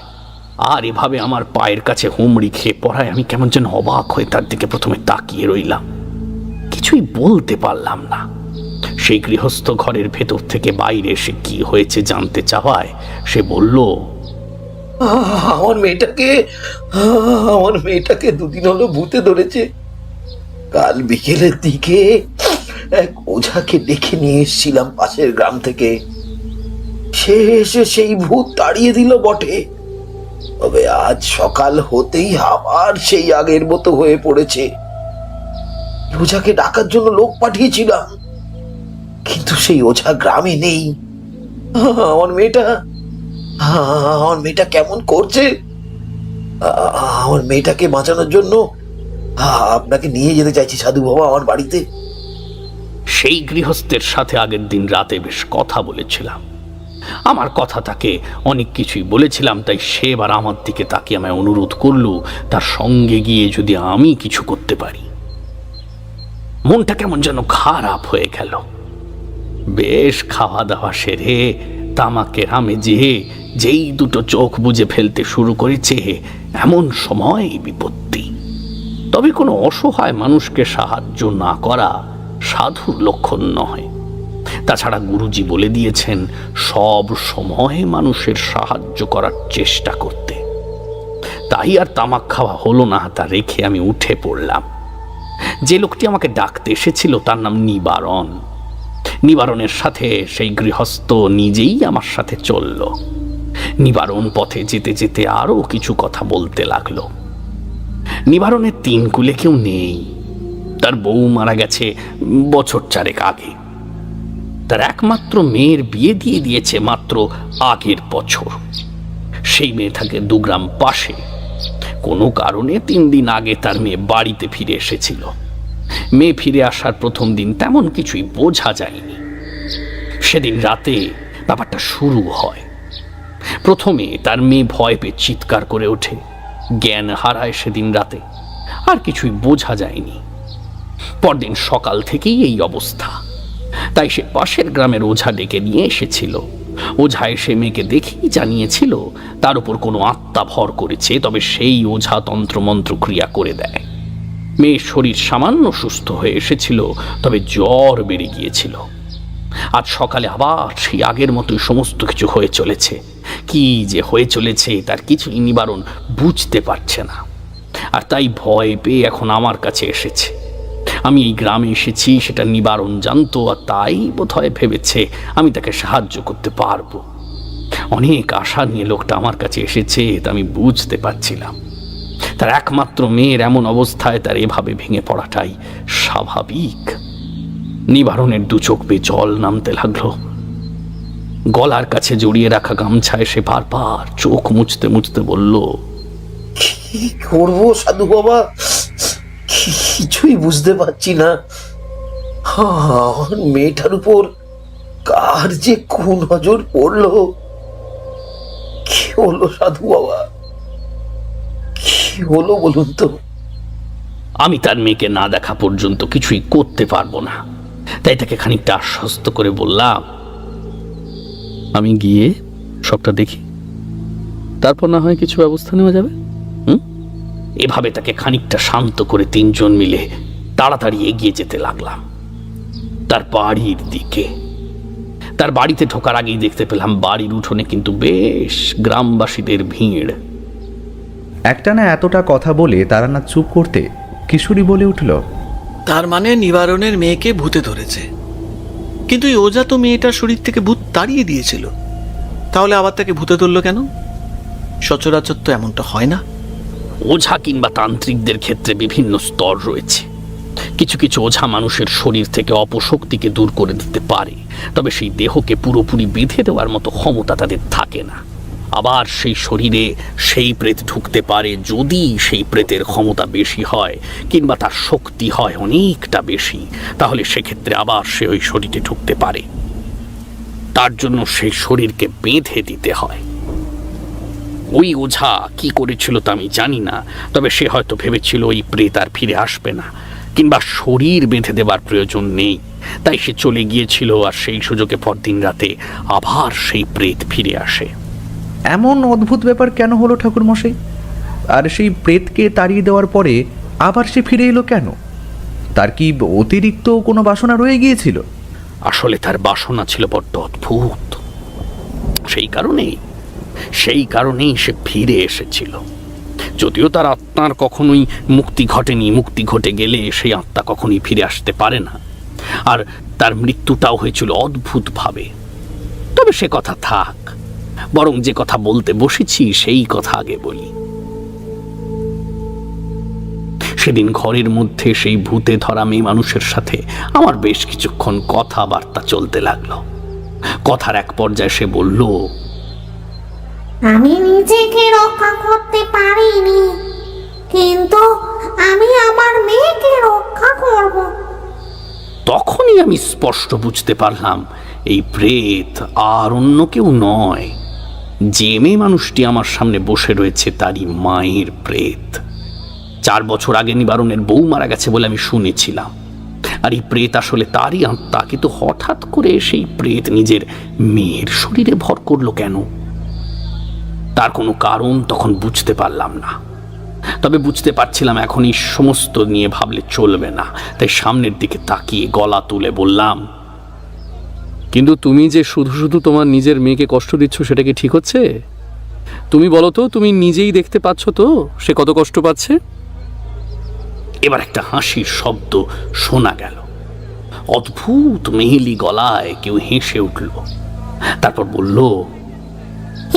আর এভাবে আমার পায়ের কাছে হুমড়ি খেয়ে পড়ায় আমি কেমন যেন অবাক হয়ে তার দিকে প্রথমে তাকিয়ে রইলাম। কিছুই বলতে পারলাম না। সেই গৃহস্থ ঘরের ভেতর থেকে বাইরে এসে কি হয়েছে জানতে চাওয়ায় সে বলল, আমার মেয়েটাকে 2 দিন হলো ভূতে ধরেছে। কাল বিকেলের দিকে এক ওঝাকে ডেকে নিয়ে এসেছিলাম পাশের গ্রাম থেকে। সে এসে সেই ভূত তাড়িয়ে দিল বটে, তবে আজ সকাল হতেই আবার সেই আগের মতো হয়ে পড়েছে। ওঝাকে ডাকার জন্য লোক পাঠিয়েছিলাম, কিন্তু সেই ওঝা গ্রামে নেই। আমার মেয়েটা কেমন করছে। আমার মেয়েটাকে বাঁচানোর জন্য আপনাকে নিয়ে যেতে চাইছি সাধু বাবা আমার বাড়িতে। সেই গৃহস্থের সাথে আগের দিন রাতে বেশ কথা বলেছিলাম। আমার কথা তাকে অনেক কিছুই বলেছিলাম, তাই সে এবার আমার দিকে তাকিয়ে আমায় অনুরোধ করলো তার সঙ্গে গিয়ে যদি আমি কিছু করতে পারি। মনটা কেমন যেন খারাপ হয়ে গেল। বেশ খাওয়া দাওয়া সেরে তামাকের আমেজে যেই দুটো চোখ বুজে ফেলতে শুরু করেছে, এমন সময় বিপত্তি। তবে কোনো অসহায় মানুষকে সাহায্য না করা সাধুর লক্ষণ নয়। তাছাড়া গুরুজি বলে দিয়েছেন সব সময় মানুষের সাহায্য করার চেষ্টা করতে। তাই আর তামাক খাওয়া হলো না, তা রেখে আমি উঠে পড়লাম। যে লোকটি আমাকে ডাকতে এসেছিল তার নাম নিবারণ। নিবারণের সাথে সেই গৃহস্থ নিজেই আমার সাথে চলল। নিবারণ পথে যেতে যেতে আরো কিছু কথা বলতে লাগলো। নিবারণের 3 কুলে কেউ নেই। তার বউ মারা গেছে বছর 4 আগে। তার একমাত্র মেয়ের বিয়ে দিয়ে দিয়েছে মাত্র আগের বছর। সেই মেয়ে থাকে 2 গ্রাম পাশে। কোনো কারণে 3 দিন আগে তার মেয়ে বাড়িতে ফিরে এসেছিল। মেয়ে ফিরে আসার প্রথম দিন তেমন কিছুই বোঝা যায়নি। সেদিন রাতে ব্যাপারটা শুরু হয়। প্রথমে তার মেয়ে ভয় পেয়ে চিৎকার করে ওঠে, জ্ঞান হারায় সেদিন রাতে। আর কিছুই বোঝা যায়নি। পরদিন সকাল থেকেই এই অবস্থা। তাই সে পাশের গ্রামের ওঝা ডেকে নিয়ে এসেছিল। ওঝা এসে মেয়েকে দেখেই জানিয়েছিল তার উপর কোনো আত্মা ভর করেছে, তবে সেই ওঝা তন্ত্রমন্ত্র ক্রিয়া করে দেয়। মেয়ের শরীর সামান্য সুস্থ হয়ে এসেছিল, তবে জ্বর বেড়ে গিয়েছিল। আজ সকালে আবার সেই আগের মতোই সমস্ত কিছু হয়ে চলেছে। কি যে হয়ে চলেছে তার কিছুই নিবারণ বুঝতে পারছে না। আর তাই ভয় পেয়ে এখন আমার কাছে এসেছে। আমি এই গ্রামে এসেছি সেটা নিবারণ জানতো, আর তাই বোধহয় ভেবেছে আমি তাকে সাহায্য করতে পারবো। অনেক আশা নিয়ে লোকটা আমার কাছে এসেছে, তা আমি বুঝতে পারছিলাম। তার একমাত্র মেয়ের এমন অবস্থায় তার এভাবে ভেঙে পড়াটাই স্বাভাবিক। নিবারণের 2 চোখ বেয়ে জল নামতে লাগলো। গলার কাছে জড়িয়ে রাখা গামছায় সে বারবার চোখ মুছতে মুছতে বলল, কি করবো সাধু বাবা, কিছুই বুঝতে পারছি না। আমার মেয়েটার উপর কার যে কোন নজর পড়লো। কি হলো সাধু বাবা, কি হলো বলুন তো। আমি তার মেয়েকে না দেখা পর্যন্ত কিছুই করতে পারবো না। তাই তাকে খানিকটা আশ্বস্ত করে বললাম, আমি গিয়ে সবটা দেখি, তারপর না হয় কিছু ব্যবস্থা নেওয়া যাবে। এভাবে তাকে খানিকটা শান্ত করে 3 জন মিলে তাড়াতাড়ি এগিয়ে যেতে লাগলাম তার বাড়ির দিকে। তার বাড়িতে ঢোকার আগেই দেখতে পেলাম বাড়ির উঠোনে কিন্তু বেশ গ্রামবাসীদের ভিড়। একটানা এতটা কথা বলে তারানাথ চুপ করতে কিশোরী বলে উঠল, তার মানে নিবারণের মেয়েকে ভূতে ধরেছে। কিন্তু এই ওঝা তো মেয়েটার শরীর থেকে ভূত তাড়িয়ে দিয়েছিল, তাহলে আবার তাকে ভূতে ধরল কেন? সচরাচর তো এমনটা হয় না। ওঝা কিংবা তান্ত্রিকদের ক্ষেত্রে বিভিন্ন স্তর রয়েছে। কিছু কিছু ওঝা মানুষের শরীর থেকে অপশক্তিকে দূর করে দিতে পারে, তবে সেই দেহকে পুরোপুরি বেঁধে দেওয়ার মতো ক্ষমতা তাদের থাকে না। আবার সেই শরীরে সেই প্রেত ঢুকতে পারে যদি সেই প্রেতের ক্ষমতা বেশি হয় কিংবা তার শক্তি হয় অনেকটা বেশি, তাহলে সেক্ষেত্রে আবার সে ওই শরীরে ঢুকতে পারে। তার জন্য সেই শরীরকে বেঁধে দিতে হয়। ওই ওঝা কি করেছিল তা আমি জানি না, তবে সে হয়তো ভেবেছিল ওই প্রেত আর ফিরে আসবে না কিংবা শরীর বেঁধে দেবার প্রয়োজন নেই, তাই সে চলে গিয়েছিল। আর সেই সুযোগে পরদিন রাতে আবার সেই প্রেত ফিরে আসে। এমন অদ্ভুত ব্যাপার কেন হলো ঠাকুর মশাই? আর সেই প্রেতকে তাড়িয়ে দেওয়ার পরে আবার সে ফিরে এলো কেন? তার কি অতিরিক্ত কোনো বাসনা রয়ে গিয়েছিল? আসলে তার বাসনা ছিল বড্ড অদ্ভুত। সেই কারণেই সে ফিরে এসেছিল। যদিও তার আত্মার কখনোই মুক্তি ঘটেনি, মুক্তি ঘটে গেলে সেই আত্মা কখনোই ফিরে আসতে পারে না। আর তার মৃত্যুটাও হয়েছিল অদ্ভুতভাবে। তবে সে কথা থাক, বরং যে কথা বলতে বসেছি সেই কথা আগে বলি। সেদিন ঘরের মধ্যে সেই ভূতে ধরা মেয়ে মানুষের সাথে আমার বেশ কিছুক্ষণ কথাবার্তা চলতে লাগলো। কথার এক পর্যায়ে সে বলল, আমি নিজেকে রক্ষা করতে পারিনি, কিন্তু আমি আমার মেয়েকে রক্ষা করব। তখনই আমি স্পষ্ট বুঝতে পারলাম এই প্রেত আর অন্য কেউ নয়, যে মেয়ে মানুষটি আমার সামনে বসে রয়েছে তারই মায়ের প্রেত। 4 বছর আগে নিবারণের বউ মারা গেছে বলে আমি শুনেছিলাম, আর এই প্রেত আসলে তারই আত্মা। কিন্তু হঠাৎ করে সেই প্রেত নিজের মেয়ের শরীরে ভর করলো কেন? তার কোনো কারণ তখন বুঝতে পারলাম না, তবে বুঝতে পারছিলাম এখন এই সমস্ত নিয়ে ভাবলে চলবে না। তাই সামনের দিকে তাকিয়ে গলা তুলে বললাম, কিন্তু তুমি যে শুধু শুধু তোমার নিজের মেয়েকে কষ্ট দিচ্ছ, সেটা কি ঠিক হচ্ছে? তুমি বলো তো, তুমি নিজেই দেখতে পাচ্ছ তো সে কত কষ্ট পাচ্ছে? এবার একটা হাসির শব্দ শোনা গেল। অদ্ভুত মেহেলি গলায় কেউ হেসে উঠল, তারপর বলল,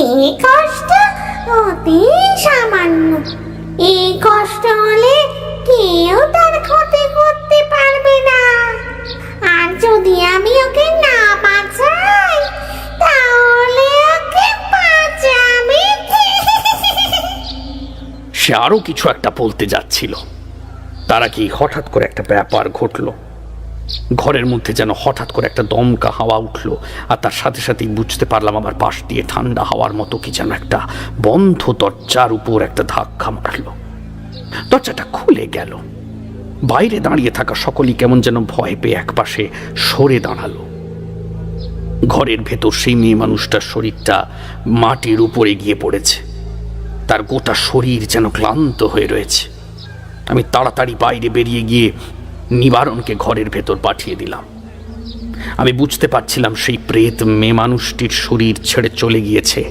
এই কষ্ট অতি সামান্য। এই কষ্ট হলে কেউ তার ক্ষতি করতে পারবে না। আর যদি আমি ওকে না বাঁচাই, তাহলে ওকে বাঁচাবে কে? সে আরো কিছু একটা বলতে যাচ্ছিল, তারা কি হঠাৎ করে একটা ব্যাপার ঘটল। ঘরের মধ্যে যেন হঠাৎ করে একটা দমকা হাওয়া উঠল, আর তার সাথে সাথেই বুঝতে পারলাম আমার পাশ দিয়ে ঠান্ডা হাওয়ার মতো কি যেন একটা বন্ধ দরজার উপর একটা ধাক্কা মারল। দরজাটা খুলে গেল। বাইরে দাঁড়িয়ে থাকা সকলেই কেমন যেন ভয় পেয়ে একপাশে সরে দাঁড়ালো। ঘরের ভেতর সেই মেয়ে মানুষটার শরীরটা মাটির উপরে গিয়ে পড়েছে, তার গোটা শরীর যেন ক্লান্ত হয়ে রয়েছে। আমি তাড়াতাড়ি বাইরে বেরিয়ে গিয়ে নিবারণকে ঘরের ভেতর পাঠিয়ে দিলাম। আমি বুঝতে পারছিলাম সেই প্রেত মেয়ে মানুষটির শরীর ছেড়ে চলে গিয়েছে,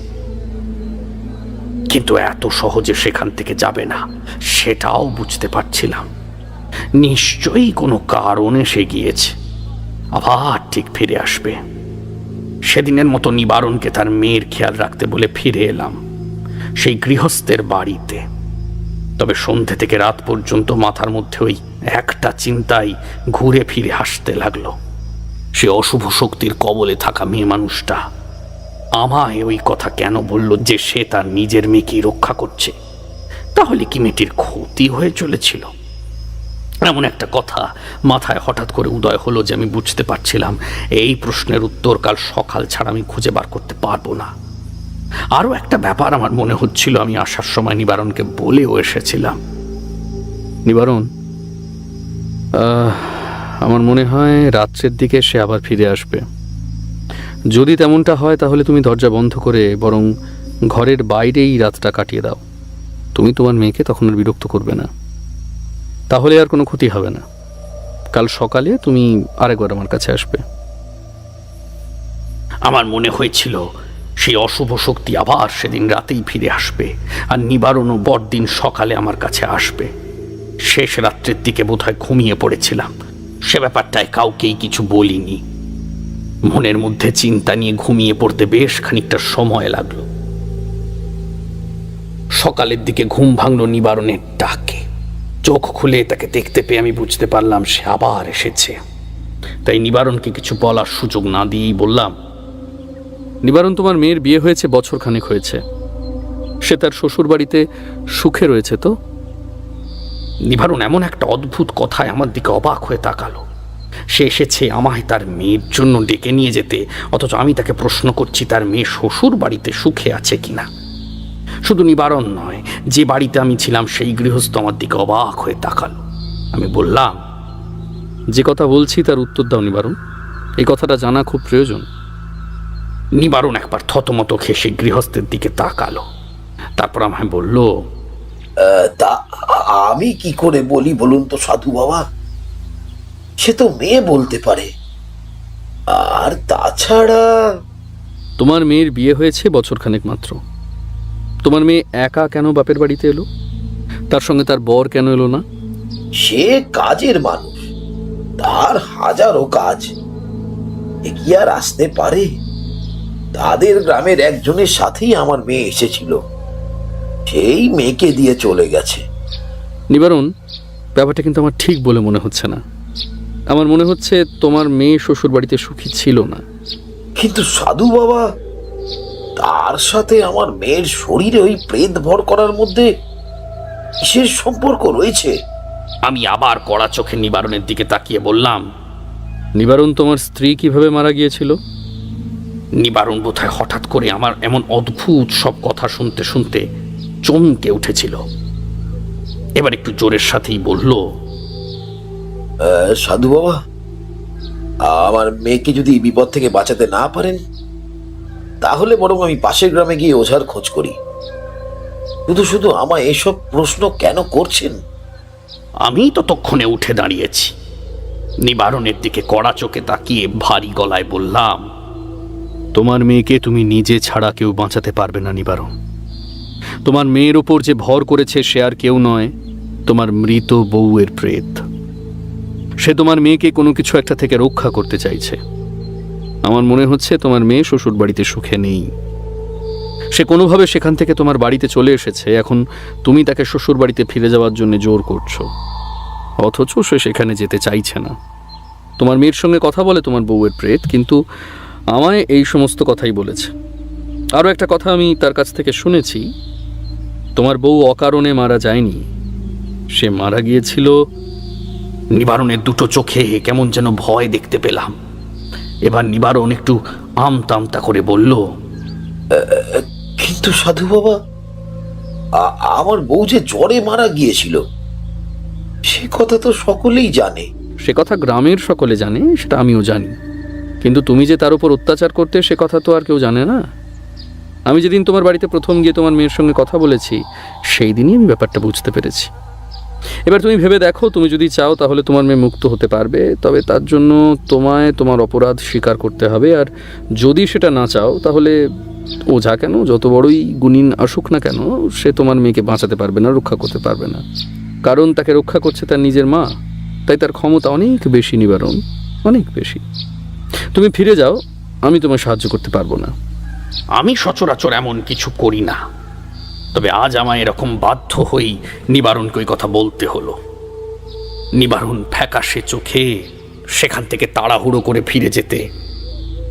কিন্তু এত সহজে সেখান থেকে যাবে না সেটাও বুঝতে পারছিলাম। নিশ্চয়ই কোনো কারণে সে গিয়েছে, আবার ঠিক ফিরে আসবে। সেদিনের মতো নিবারণকে তার মেয়ের খেয়াল রাখতে বলে ফিরে এলাম সেই গৃহস্থের বাড়িতে। তবে সন্ধে থেকে রাত পর্যন্ত মাথার মধ্যে ওই একটা চিন্তাই ঘুরে ফিরে আসতে লাগলো। সে অশুভ শক্তির কবলে থাকা মেয়ে মানুষটা আমায় ওই কথা কেন বলল যে সে তার নিজের মেয়েকেই রক্ষা করছে? তাহলে কি মেয়েটির ক্ষতি হয়ে চলেছিল? এমন একটা কথা মাথায় হঠাৎ করে উদয় হলো যে আমি বুঝতে পারছিলাম এই প্রশ্নের উত্তর কাল সকাল ছাড়া আমি খুঁজে বার করতে পারবো না। আরও একটা ব্যাপার আমার মনে হচ্ছিল, আমি আসার সময় নিবারণকে বলেও এসেছিলাম। নিবারণ, আমার মনে হয় রাত্রের দিকে সে আবার ফিরে আসবে। যদি তেমনটা হয় তাহলে তুমি দরজা বন্ধ করে বরং ঘরের বাইরেই রাতটা কাটিয়ে দাও। তুমি তোমার মেয়েকে তখন আর বিরক্ত করবে না, তাহলে আর কোনো ক্ষতি হবে না। কাল সকালে তুমি আরেকবার আমার কাছে আসবে। আমার মনে হয়েছিল সেই অশুভ শক্তি আবার সেদিন রাতেই ফিরে আসবে, আর নিবারণও পরদিন সকালে আমার কাছে আসবে। শেষ রাত্রের দিকে বোধহয় ঘুমিয়ে পড়েছিলাম, সে ব্যাপারটায় কাউকেই কিছু বলিনি। মনের মধ্যে চিন্তা নিয়ে ঘুমিয়ে পড়তে বেশ খানিকটা সময় লাগলো। সকালের দিকে ঘুম ভাঙলো নিবারণের ডাকে। চোখ খুলে তাকে দেখতে পেয়ে আমি বুঝতে পারলাম সে আবার এসেছে। তাই নিবারণকে কিছু বলার সুযোগ না দিয়েই বললাম, নিবারণ, তোমার মেয়ের বিয়ে হয়েছে বছরখানেক হয়েছে। সে তার শ্বশুর বাড়িতে সুখে রয়েছে তো? নিবারণ এমন একটা অদ্ভুত কথায় আমার দিকে অবাক হয়ে তাকালো। সে এসেছে আমায় তার মেয়ের জন্য ডেকে নিয়ে যেতে, অথচ আমি তাকে প্রশ্ন করছি তার মেয়ে শ্বশুর বাড়িতে সুখে আছে কিনা। শুধু নিবারণ নয়, যে বাড়িতে আমি ছিলাম সেই গৃহস্থ আমার দিকে অবাক হয়ে তাকালো। আমি বললাম, যে কথা বলছি তার উত্তর দাও নিবারণ, এই কথাটা জানা খুব প্রয়োজন। নিবারণ একবার থতমত খেয়ে সেই গৃহস্থের দিকে তাকালো, তারপর আমায় বলল, তা আমি কি করে বলি বলুন তো সাধু বাবা? সে তো মেয়ে বলতে পারে, আর তাছাড়া তোমার মেয়ের বিয়ে হয়েছে বছরখানেক মাত্র। তোমার মেয়ে একা কেন বাপের বাড়িতে এলো? তার সঙ্গে তার বর কেন এলো না? সে কাজের মানুষ, তার হাজারো কাজ, এ কি আর আসতে পারে? তাদের গ্রামের একজনের সাথেই আমার মেয়ে এসেছিল, সেই মেয়েকে দিয়ে চলে গেছে। নিবারণ, ব্যাপারটা কিন্তু আমার ঠিক বলে মনে হচ্ছে না। আমার মনে হচ্ছে তোমার মেয়ে শ্বশুর বাড়িতে সুখী ছিল না। কিন্তু সাধু বাবা, তার সাথে আমার মেয়ের শরীরে ওই প্রেত ভর করার মধ্যে কিসের সম্পর্ক রয়েছে? আমি আবার কড়া চোখে নিবারণের দিকে তাকিয়ে বললাম, নিবারণ তোমার স্ত্রী কিভাবে মারা গিয়েছিল? নিবারণ বোধহয় হঠাৎ করে আমার এমন অদ্ভুত সব কথা শুনতে শুনতে চমকে উঠেছিল। এবার একটু জোরের সাথেই বলল, সাধু বাবা, আমার মেয়েকে যদি বিপদ থেকে বাঁচাতে না পারেন, তাহলে বরং আমি পাশের গ্রামে গিয়ে ওঝার খোঁজ করি। শুধু শুধু আমায় এসব প্রশ্ন কেন করছেন? আমি ততক্ষণে উঠে দাঁড়িয়েছি। নিবারণের দিকে কড়া চোখে তাকিয়ে ভারী গলায় বললাম, তোমার মেয়েকে তুমি নিজে ছাড়া কেউ বাঁচাতে পারবে না নিবারণ। তোমার মেয়ের ওপর যে ভর করেছে সে আর কেউ নয়, তোমার মৃত বউয়ের প্রেত। সে তোমার মেয়েকে কোনো কিছু একটা থেকে রক্ষা করতে চাইছে। আমার মনে হচ্ছে তোমার মেয়ে শ্বশুর বাড়িতে সুখে নেই। সে কোনোভাবে সেখান থেকে তোমার বাড়িতে চলে এসেছে। এখন তুমি তাকে শ্বশুর বাড়িতে ফিরে যাওয়ার জন্য জোর করছো, অথচ সে সেখানে যেতে চাইছে না। তোমার মেয়ের সঙ্গে কথা বলে তোমার বউয়ের প্রেত, কিন্তু আমায় এই সমস্ত কথাই বলেছে। আরও একটা কথা আমি তার কাছ থেকে শুনেছি, তোমার বউ অকারণে মারা যায়নি, সে মারা গিয়েছিল। নিবারণের দুটো চোখে কেমন যেন ভয় দেখতে পেলাম। এবার নিবারণ একটু আমতামতা করে বলল, কিন্তু সাধু বাবা, আমার বউ যে জ্বরে মারা গিয়েছিল, সে কথা তো সকলেই জানে। সে কথা গ্রামের সকলে জানে, সেটা আমিও জানি, কিন্তু তুমি যে তার উপর অত্যাচার করতে সে কথা তো আর কেউ জানে না। আমি যেদিন তোমার বাড়িতে প্রথম গিয়ে তোমার মেয়ের সঙ্গে কথা বলেছি, সেই দিনই আমি ব্যাপারটা বুঝতে পেরেছি। এবার তুমি ভেবে দেখো, তুমি যদি চাও তাহলে তোমার মেয়ে মুক্ত হতে পারবে, তবে তার জন্য তোমায় তোমার অপরাধ স্বীকার করতে হবে। আর যদি সেটা না চাও, তাহলে ওঝা কেন, যত বড়ই গুণিন আসুক না কেন, সে তোমার মেয়েকে বাঁচাতে পারবে না, রক্ষা করতে পারবে না। কারণ তাকে রক্ষা করছে তার নিজের মা, তাই তার ক্ষমতা অনেক বেশি নিবারণ, অনেক বেশি। তুমি ফিরে যাও, আমি তোমায় সাহায্য করতে পারবো না। আমি সচরাচর এমন কিছু করি না, তবে আজ আমায় এরকম বাধ্য হই নিবারণকে ওই কথা বলতে হলো। নিবারণ ফ্যাকাশে চোখে সেখান থেকে তাড়াহুড়ো করে ফিরে যেতে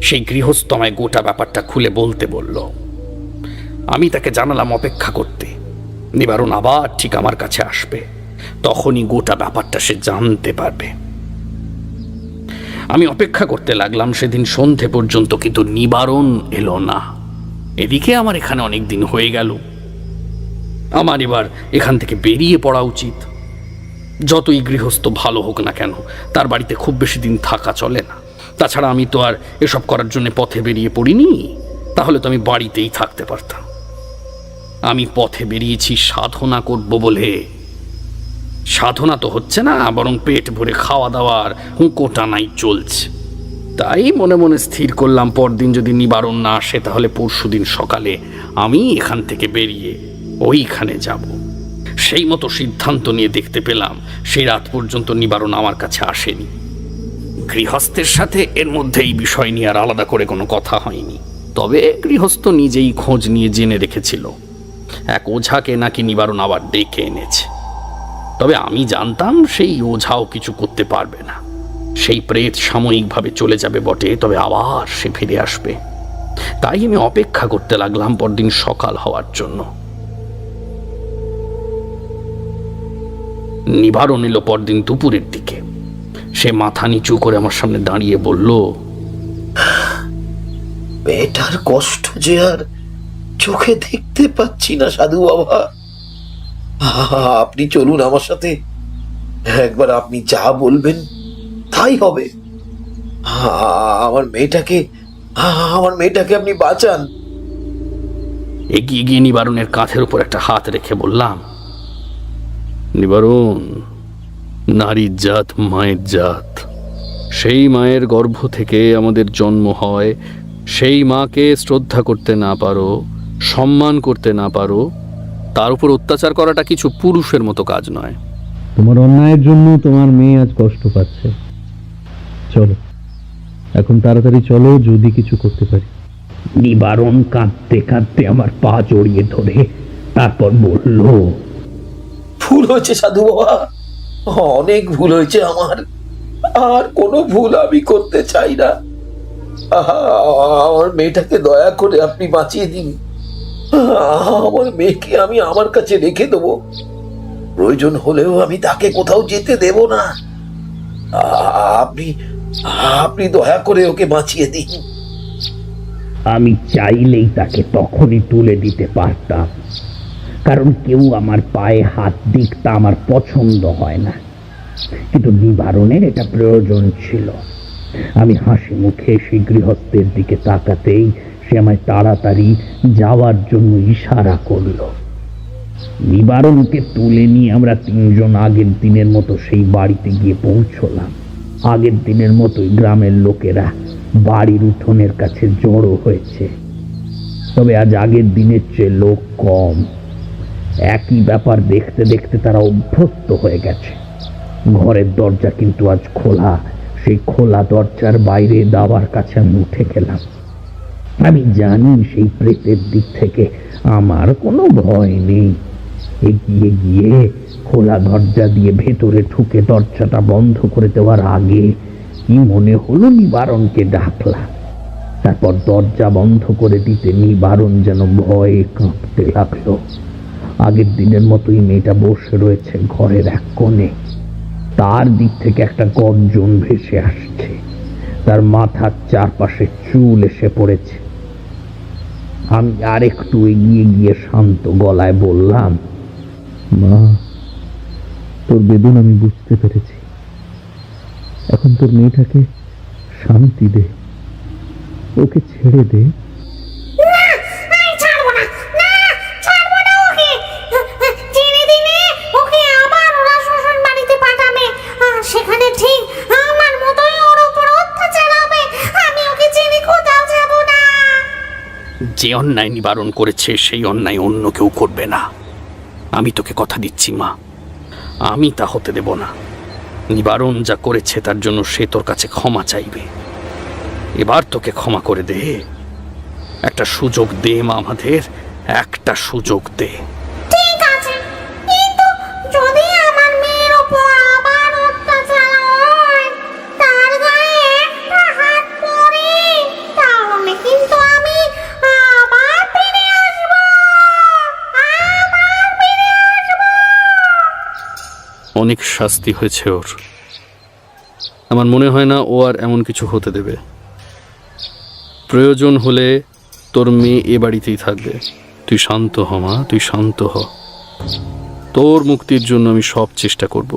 সেই গৃহস্থ আমায় গোটা ব্যাপারটা খুলে বলতে বলল। আমি তাকে জানালাম অপেক্ষা করতে, নিবারণ আবার ঠিক আমার কাছে আসবে, তখনই গোটা ব্যাপারটা সে জানতে পারবে। আমি অপেক্ষা করতে লাগলাম সেদিন সন্ধে পর্যন্ত, কিন্তু নিবারণ এলো না। এদিকে আমার এখানে অনেক দিন হয়ে গেল। আমার এবার এখান থেকে বেরিয়ে পড়া উচিত। যতই গৃহস্থ ভালো হোক না কেন, তার বাড়িতে খুব বেশি দিন থাকা চলে না। তাছাড়া আমি তো আর এসব করার জন্য পথে বেরিয়ে পড়িনি, তাহলে তো আমি বাড়িতেই থাকতে পারতাম। আমি পথে বেরিয়েছি সাধনা করব বলে। সাধনা তো হচ্ছে না, বরং পেট ভরে খাওয়া দাওয়ার হুঁকোটানাই চলছে। তাই মনে মনে স্থির করলাম, পরদিন যদি নিবারণ না আসে, তাহলে পরশুদিন সকালে আমি এখান থেকে বেরিয়ে ওইখানে যাব। সেই মতো সিদ্ধান্ত নিয়ে দেখতে পেলাম সেই রাত পর্যন্ত নিবারণ আমার কাছে আসেনি। গৃহস্থের সাথে এর মধ্যে এই বিষয় নিয়ে আর আলাদা করে কোনো কথা হয়নি। তবে গৃহস্থ নিজেই খোঁজ নিয়ে জেনে রেখেছিল এক ওঝাকে নাকি নিবারণ আবার ডেকে এনেছে। তবে আমি জানতাম সেই ওঝাও কিছু করতে পারবে না। সেই প্রেত সাময়িকভাবে চলে যাবে বটে, তবে আবার সে ফিরে আসবে। তাই আমি অপেক্ষা করতে লাগলাম পরদিন সকাল হওয়ার জন্য। নিবারণ এলো পরদিন দুপুরের দিকে। সে মাথা নিচু করে আমার সামনে দাঁড়িয়ে বলল, বেটার কষ্ট যে আর চোখে দেখতে পাচ্ছি না সাধু বাবা। আপনি চলুন আমার সাথে, একবার আপনি যা বলবেন তাই হবে। আমার মেয়েটাকে আপনি বাঁচান। এগিয়ে গিয়ে নিবারণের কাঁধের উপর একটা হাত রেখে বললাম, নিবারণ, নারীর জাত মায়ের জাত। সেই মায়ের গর্ভ থেকে আমাদের জন্ম হয়। সেই মাকে শ্রদ্ধা করতে না পারো, সম্মান করতে না পারো, তার উপর অত্যাচার করাটা কিছু পুরুষের মতো কাজ নয়। তোমার অন্যায়ের জন্য তোমার মেয়ে আজ কষ্ট পাচ্ছে। চলো এখন তাড়াতাড়ি চলো, যদি কিছু করতে পারি। নিবারণ কাঁদতে কাঁদতে আমার পা জড়িয়ে ধরে তারপর বলল, ভুল হয়েছে সাধু বাবা, অনেক ভুল হয়েছে আমার, আর কোনো ভুল আমি করতে চাই না। আমার মেয়েটাকে দয়া করে আপনি বাঁচিয়ে দিন। আমার মেয়েকে আমি আমার কাছে রেখে দেবো, প্রয়োজন হলেও আমি তাকে কোথাও যেতে দেব না। আপনি আপনি দয়া করে ওকে বাঁচিয়ে দিন। আমি চাইলেই তাকে তখনই তুলে দিতে পারতাম, কারণ কেউ আমার পায়ে হাত দিক তা আমার পছন্দ হয় না, কিন্তু নিবারণের এটা প্রয়োজন ছিল। আমি হাসি মুখে সেই গৃহস্থের দিকে তাকাতেই সে আমায় তাড়াতাড়ি যাওয়ার জন্য ইশারা করলো। নিবারণকে তুলে নিয়ে আমরা তিনজন আগের দিনের মতো সেই বাড়িতে গিয়ে পৌঁছলাম। আগের দিনের মতোই গ্রামের লোকেরা বাড়ির উঠোনের কাছে জড়ো হয়েছে, তবে আজ আগের দিনের চেয়ে লোক কম। একই ব্যাপার দেখতে দেখতে তারা অভ্যস্ত হয়ে গেছে। ঘরের দরজা কিন্তু আজ খোলা। সেই খোলা দরজার বাইরে দাবার কাছে আমি উঠে গেলাম। আমি জানি সেই প্রেতের দিক থেকে আমার কোনো ভয় নেই। এগিয়ে গিয়ে খোলা দরজা দিয়ে ভেতরে ঢুকে দরজাটা বন্ধ করে দেওয়ার আগে কি মনে হলো নিবারণকে ডাকলাম। তারপর দরজা বন্ধ করে দিতে নিবারণ যেন ভয়ে কাঁপতে লাগলো। আগের দিনের মতোই মেয়েটা বসে রয়েছে ঘরের এক কোণে। তার দিক থেকে একটা গর্জন ভেসে আসছে। তার মাথার চারপাশে চুল এসে পড়েছে। আমি আর একটু এগিয়ে গিয়ে শান্ত গলায় বললাম, মা, তোর বেদনা আমি বুঝতে পেরেছি। এখন তোর মেয়েটাকে শান্তি দে, ওকে ছেড়ে দে। আমি ছাড়বো না, না, ছাড়বো না ওকে। চিনি দিনে ওকে আবার ওরা শ্বশুর বাড়িতে পাঠাবে, আর সেখানে ঠিক আমার মতোই ওর উপর অত্যাচার হবে। আমি ওকে চিনি কোথাও যাবো না। যে অন্যায় নিবারণ করেছে সেই অন্যায় অন্য কেউ করবে না। আমি তোকে কথা দিচ্ছি মা, আমি তা হতে দেব না। নিবারণ যা করেছে তার জন্য সে তোর কাছে ক্ষমা চাইবে। এবার তোকে ক্ষমা করে দে, একটা সুযোগ দে মা, আমাদের একটা সুযোগ দে। ঠিক আছে, কিন্তু যদি আমার মেয়ের উপর আবার অত্যাচার হয়, তার গায়ে একটা হাত পড়ে, তাহলে কিন্তু আমি আবার ফিরে আসবো, আবার ফিরে আসবো। অনেক শাস্তি হয়েছে ওর। আমার মনে হয় না ও আর এমন কিছু হতে দেবে। প্রয়োজন হলে তোর মেয়ে এ বাড়িতেই থাকবে। তুই শান্ত হ মা, তুই শান্ত হ। তোর মুক্তির জন্য আমি সব চেষ্টা করব।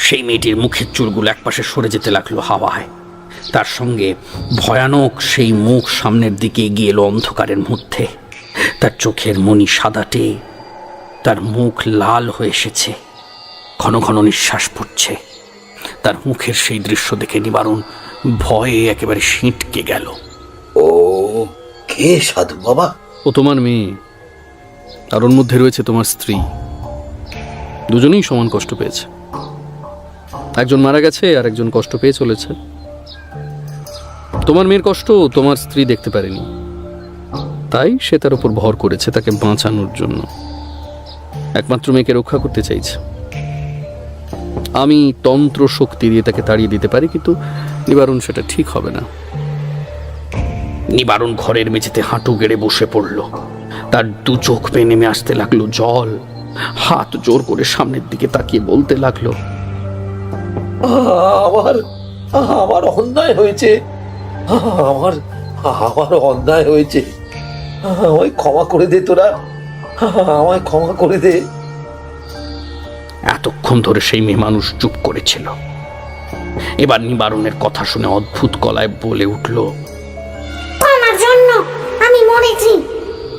সেই মেয়েটির মুখের চুলগুলো একপাশে সরে যেতে লাগলো হাওয়ায়। তার সঙ্গে ভয়ানক সেই মুখ সামনের দিকে এগিয়ে এলো অন্ধকারের মধ্যে। তার চোখের মণি সাদাটে, তার মুখ লাল হয়ে এসেছে, ঘন ঘন নিঃশ্বাস পড়ছে। তার মুখের সেই দৃশ্য দেখে নিবারণ ভয়ে একেবারে সিঁটকে গেল। ও কে সাধু বাবা? ও তোমার মেয়ে, আর ওর মধ্যে রয়েছে তোমার স্ত্রী। দুজনেই সমান কষ্ট পেয়েছে। একজন মারা গেছে আর একজন কষ্ট পেয়ে চলেছে। তোমার মেয়ের কষ্ট তোমার স্ত্রী দেখতে পারেনি, তাই সে তার উপর ভর করেছে তাকে বাঁচানোর জন্য। একমাত্র মেয়েকে রক্ষা করতে চাইছে। আমি তন্ত্র শক্তি দিয়ে তাকে তাড়িয়ে দিতে পারি, কিন্তু নিবারণ সেটা ঠিক হবে না। নিবারণ ঘরের মেঝেতে হাঁটু গেড়ে বসে পড়ল। তার দু চোখ বেয়ে নেমে আসতে লাগলো জল। হাত জোর করে সামনের দিকে তাকিয়ে বলতে লাগলো, আমার আমার অন্যায় হয়েছে, আমার আমার অন্যায় হয়েছে। আমায় ক্ষমা করে দে তোরা, আমায় ক্ষমা করে দে। এতক্ষণ ধরে সেই মেয়ে মানুষ চুপ করেছিল। এবার নিবারণের কথা শুনে অদ্ভুত গলায় বলে উঠল, তোমার জন্য আমি মরেছি।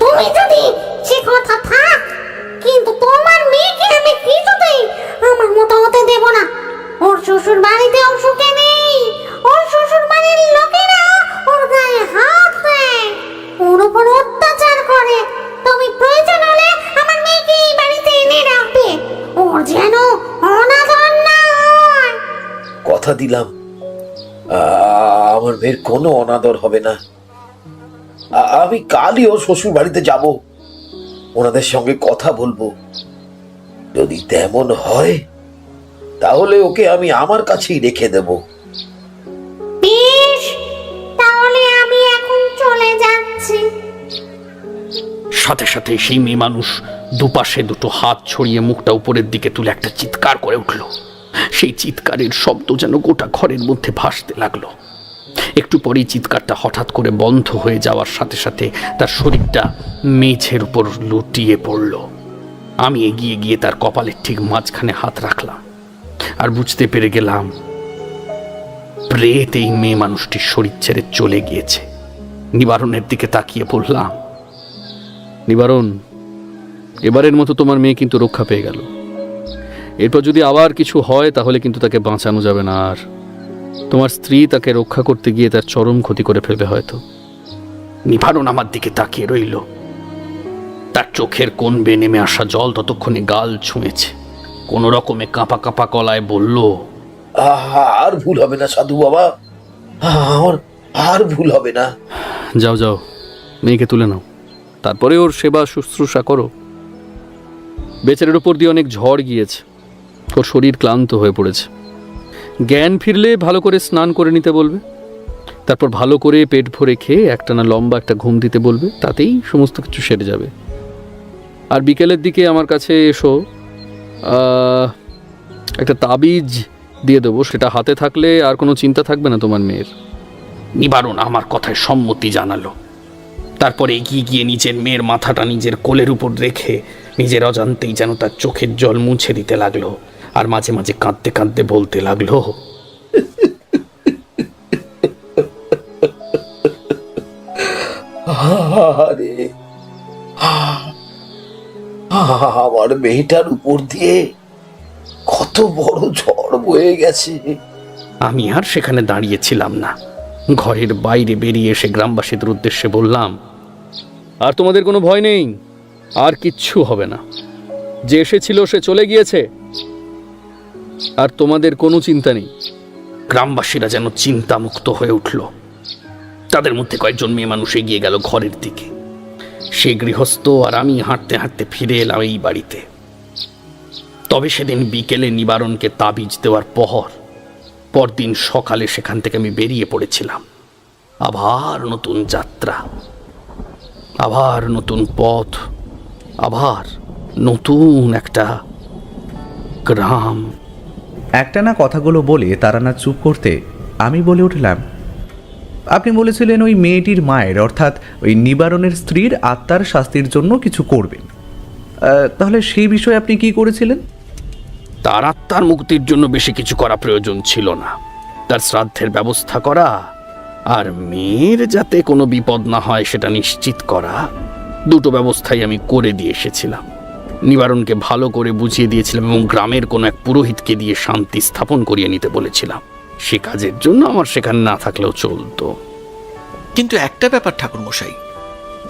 তুমি যদি সে কথা থাক, কিন্তু তোমার মেয়েকে আমি কিছুতেই আমার মতো হতে দেব না। ওর শ্বশুর বাড়িতে ওর সুখে নেই। ওর শ্বশুর বাড়ির লোকেরা ওর গায়ে হাত দেয়, ওর উপর অত্যাচার করে। তুমি প্রয়োজন হলে আমার মেয়েকে এই বাড়িতে এনে রাখবে, ওর যেন অনাদর না হয়। কথা দিলাম, আমার মেয়ের কোনো অনাদর হবে না। আমি কালই ওর শ্বশুর বাড়িতে যাব, ওনাদের সঙ্গে কথা বলবো। যদি তেমন হয় তাহলে ওকে আমি আমার কাছেই রেখে দেব। বেশ, তাহলে আমি এখন চলে যাচ্ছি। সাথে সাথে সেই মেয়ে মানুষ দুপাশে দুটো হাত ছড়িয়ে মুখটা উপরের দিকে তুলে একটা চিৎকার করে উঠল। সেই চিৎকারের শব্দ যেন গোটা ঘরের মধ্যে ভাসতে লাগলো। একটু পরেই চিৎকারটা হঠাৎ করে বন্ধ হয়ে যাওয়ার সাথে সাথে তার শরীরটা মেঝের উপর লুটিয়ে পড়ল। আমি এগিয়ে গিয়ে তার কপালের ঠিক মাঝখানে হাত রাখলাম আর বুঝতে পেরে গেলাম প্রেত এই মেয়ে মানুষটির শরীর ছেড়ে চলে গিয়েছে। নিবারণের দিকে তাকিয়ে বললাম, নিবারণ, এবারের মতো তোমার মেয়ে কিন্তু রক্ষা পেয়ে গেল। এরপর যদি আবার কিছু হয় তাহলে কিন্তু তাকে বাঁচানো যাবে না। আর তোমার স্ত্রী তাকে রক্ষা করতে গিয়ে তার চরম ক্ষতি করে ফেলবে হয়তো। নিবারণ আমার দিকে তাকিয়ে রইল। তার চোখের কোণ বেয়ে নেমে আসা জল ততক্ষণে গাল ছুঁয়েছে। কোন রকমে কাঁপা কাঁপা গলায় বলল, আর ভুল হবে না সাধু বাবা, আমার আর ভুল হবে না। যাও যাও, মেয়েকে তুলে নাও, তারপরে ওর সেবা শুশ্রূষা করো। বেচারের উপর দিয়ে অনেক ঝড় গিয়েছে, ওর শরীর ক্লান্ত হয়ে পড়েছে। জ্ঞান ফিরলে ভালো করে স্নান করে নিতে বলবে, তারপর ভালো করে পেট ভরে খেয়ে একটানা লম্বা একটা ঘুম দিতে বলবে, তাতেই সমস্ত কিছু সেরে যাবে। আর বিকেলের দিকে আমার কাছে এসো, একটা তাবিজ দিয়ে দেবো, সেটা হাতে থাকলে আর কোনো চিন্তা থাকবে না তোমার মেয়ের। নিবারণ আমার কথায় সম্মতি জানালো। তারপরে এগিয়ে গিয়ে নিজের মেয়ের মাথাটা নিজের কোলের উপর রেখে নিজের অজান্তেই যেন তার চোখের জল মুছে দিতে লাগলো। আর মাঝে মাঝে কাঁদতে কাঁদতে বলতে লাগলো, আরে আমার মেয়েটার উপর দিয়ে কত বড় ঝড় বয়ে গেছে। আমি আর সেখানে দাঁড়িয়েছিলাম না। ঘরের বাইরে বেরিয়ে এসে গ্রামবাসীদের উদ্দেশ্যে বললাম, আর তোমাদের কোনো ভয় নেই, আর কিচ্ছু হবে না। যে এসেছিল সে চলে গিয়েছে, আর তোমাদের কোনো চিন্তা নেই। গ্রামবাসীরা যেন চিন্তামুক্ত হয়ে উঠল। তাদের মধ্যে কয়েকজন মেয়ে মানুষ এগিয়ে গেল ঘরের দিকে। সে গৃহস্থ আর আমি হাঁটতে হাঁটতে ফিরে এলাম এই বাড়িতে। তবে সেদিন বিকেলে নিবারণকে তাবিজ দেওয়ার পরদিন সকালে সেখান থেকে আমি বেরিয়ে পড়েছিলাম। আবার নতুন যাত্রা, আবার নতুন পথ, আবার নতুন একটা গ্রাম। একটানা কথাগুলো বলে তারানাথ চুপ করতে আমি বলে উঠলাম, আপনি বলেছিলেন ওই মেয়েটির মায়ের অর্থাৎ ওই নিবারণের স্ত্রীর আত্মার শাস্তির জন্য কিছু করবেন, তাহলে সেই বিষয়ে আপনি কি করেছিলেন? তার আত্মার মুক্তির জন্য বেশি কিছু করা প্রয়োজন ছিল না। তার শ্রাদ্ধের ব্যবস্থা করা আর মেয়ের যাতে কোনো বিপদ না হয় সেটা নিশ্চিত করা, দুটো ব্যবস্থাই আমি করে দিয়ে এসেছিলাম। নিবারণকে ভালো করে বুঝিয়ে দিয়েছিলাম এবং গ্রামের কোনো এক পুরোহিতকে দিয়ে শান্তি স্থাপন করিয়ে নিতে বলেছিলাম। সে কাজের জন্য আমার সেখানে না থাকলেও চলতো। কিন্তু একটা ব্যাপার ঠাকুরমশাই,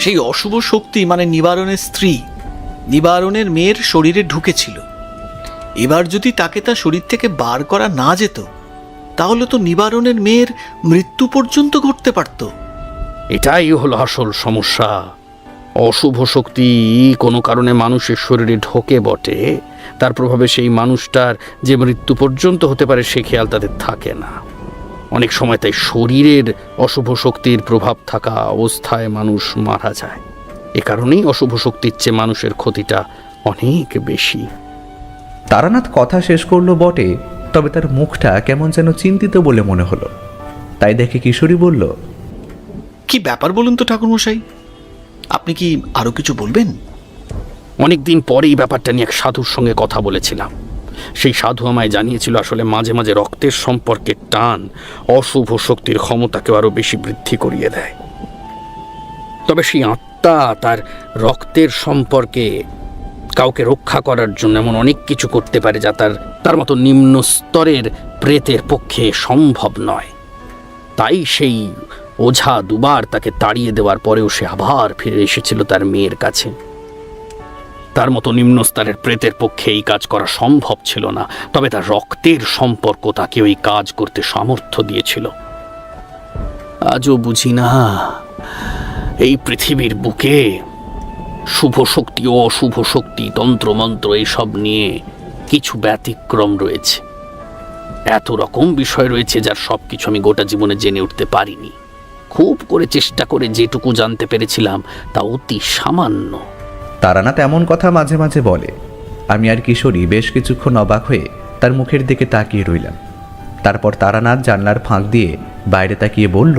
সেই অশুভ শক্তি মানে নিবারণের স্ত্রী নিবারণের মেয়ের শরীরে ঢুকেছিল। এবার যদি তাকে তার শরীর থেকে বার করা না যেত, তাহলে তো নিবারণের মেয়ের মৃত্যু পর্যন্ত ঘটতে পারত। এটাই হলো আসল সমস্যা। অশুভ শক্তি কোনো কারণে মানুষের শরীরে ঢোকে বটে, তার প্রভাবে সেই মানুষটার যে মৃত্যু পর্যন্ত হতে পারে সে খেয়াল তাদের থাকে না। অনেক সময় তাই শরীরের অশুভ শক্তির প্রভাব থাকা অবস্থায় মানুষ মারা যায়। এ কারণেই অশুভ শক্তির চেয়ে মানুষের ক্ষতিটা অনেক বেশি। তারানাথ কথা শেষ করলো বটে, তবে তার মুখটা কেমন যেন চিন্তিত বলে মনে হলো। তাই দেখে কিশোরী বলল, কি ব্যাপার বলুন তো ঠাকুরমশাই, আপনি কি আরো কিছু বলবেন? অনেকদিন পরে এই ব্যাপারটা নিয়ে এক সাধুর সঙ্গে কথা বলেছিলাম। সেই সাধু আমায় জানিয়েছিল আসলে মাঝে মাঝে রক্তের সম্পর্কের টান অশুভ শক্তির ক্ষমতাকে আরো বেশি বৃদ্ধি করিয়ে দেয়। তবে সেই আত্মা তার রক্তের সম্পর্কে কাউকে রক্ষা করার জন্য এমন অনেক কিছু করতে পারে যা তার মতো নিম্ন স্তরের প্রেতের পক্ষে সম্ভব নয়। তাই সেই ওঝা দুবার তাকে তাড়িয়ে দেওয়ার পরেও সে আবার ফিরে এসেছিল তার মেয়ের কাছে। তার মতো নিম্ন স্তরের প্রেতের পক্ষে এই কাজ করা সম্ভব ছিল না, তবে তার রক্তের সম্পর্ক তাকে ওই কাজ করতে সামর্থ্য দিয়েছিল। আজও বুঝি না এই পৃথিবীর বুকে শুভ শক্তি ও অশুভ শক্তি, তন্ত্রমন্ত্র এইসব নিয়ে কিছু ব্যতিক্রম রয়েছে। এত রকম বিষয় রয়েছে যার সব কিছু আমি গোটা জীবনে জেনে উঠতে পারিনি। খুব করে চেষ্টা করে যেটুকু জানতে পেরেছিলাম তা অতি সামান্য। তারানাথ এমন কথা মাঝে মাঝে বলে। আমি আর কিশোরী বেশ কিছুক্ষণ অবাক হয়ে তার মুখের দিকে তাকিয়ে রইলাম। তারপর তারানাথ জানলার ফাঁক দিয়ে বাইরে তাকিয়ে বলল,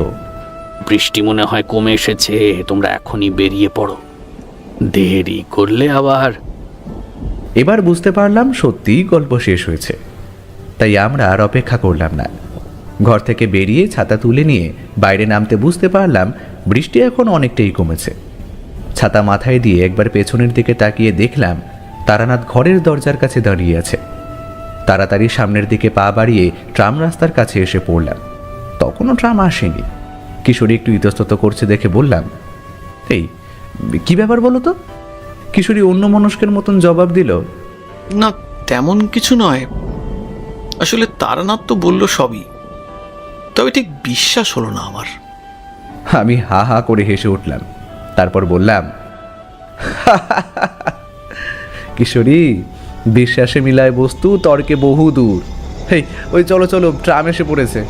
বৃষ্টি মনে হয় কমে এসেছে, তোমরা এখনই বেরিয়ে পড়ো, দেরি করলে আবার। এবার বুঝতে পারলাম সত্যিই গল্প শেষ হয়েছে। তাই আমরা আর অপেক্ষা করলাম না। ঘর থেকে বেরিয়ে ছাতা তুলে নিয়ে বাইরে নামতে বুঝতে পারলাম বৃষ্টি এখন অনেকটাই কমেছে। ছাতা মাথায় দিয়ে একবার পেছনের দিকে তাকিয়ে দেখলাম তারানাথ ঘরের দরজার কাছে দাঁড়িয়ে আছে। তাড়াতাড়ি সামনের দিকে পা বাড়িয়ে ট্রাম রাস্তার কাছে এসে পড়লাম। তখনও ট্রাম আসেনি। কিশোরী একটু ইতস্তত করছে দেখে বললাম, এই কি ব্যাপার বলো তো? কিশোরী অন্য মনস্কের মতন জবাব দিল, না, তেমন কিছু নয়। আসলে তারানাথ তো বলল সবই, তবে ঠিক বিশ্বাস হলো না আমার। আমি হা হা করে হেসে উঠলাম। তারপর বললাম, কিশোরী, বিশ্বাসে মিলায় বস্তু, তর্কে বহু দূর। হেই, ওই চলো চলো, ট্রাম এসে পড়েছে।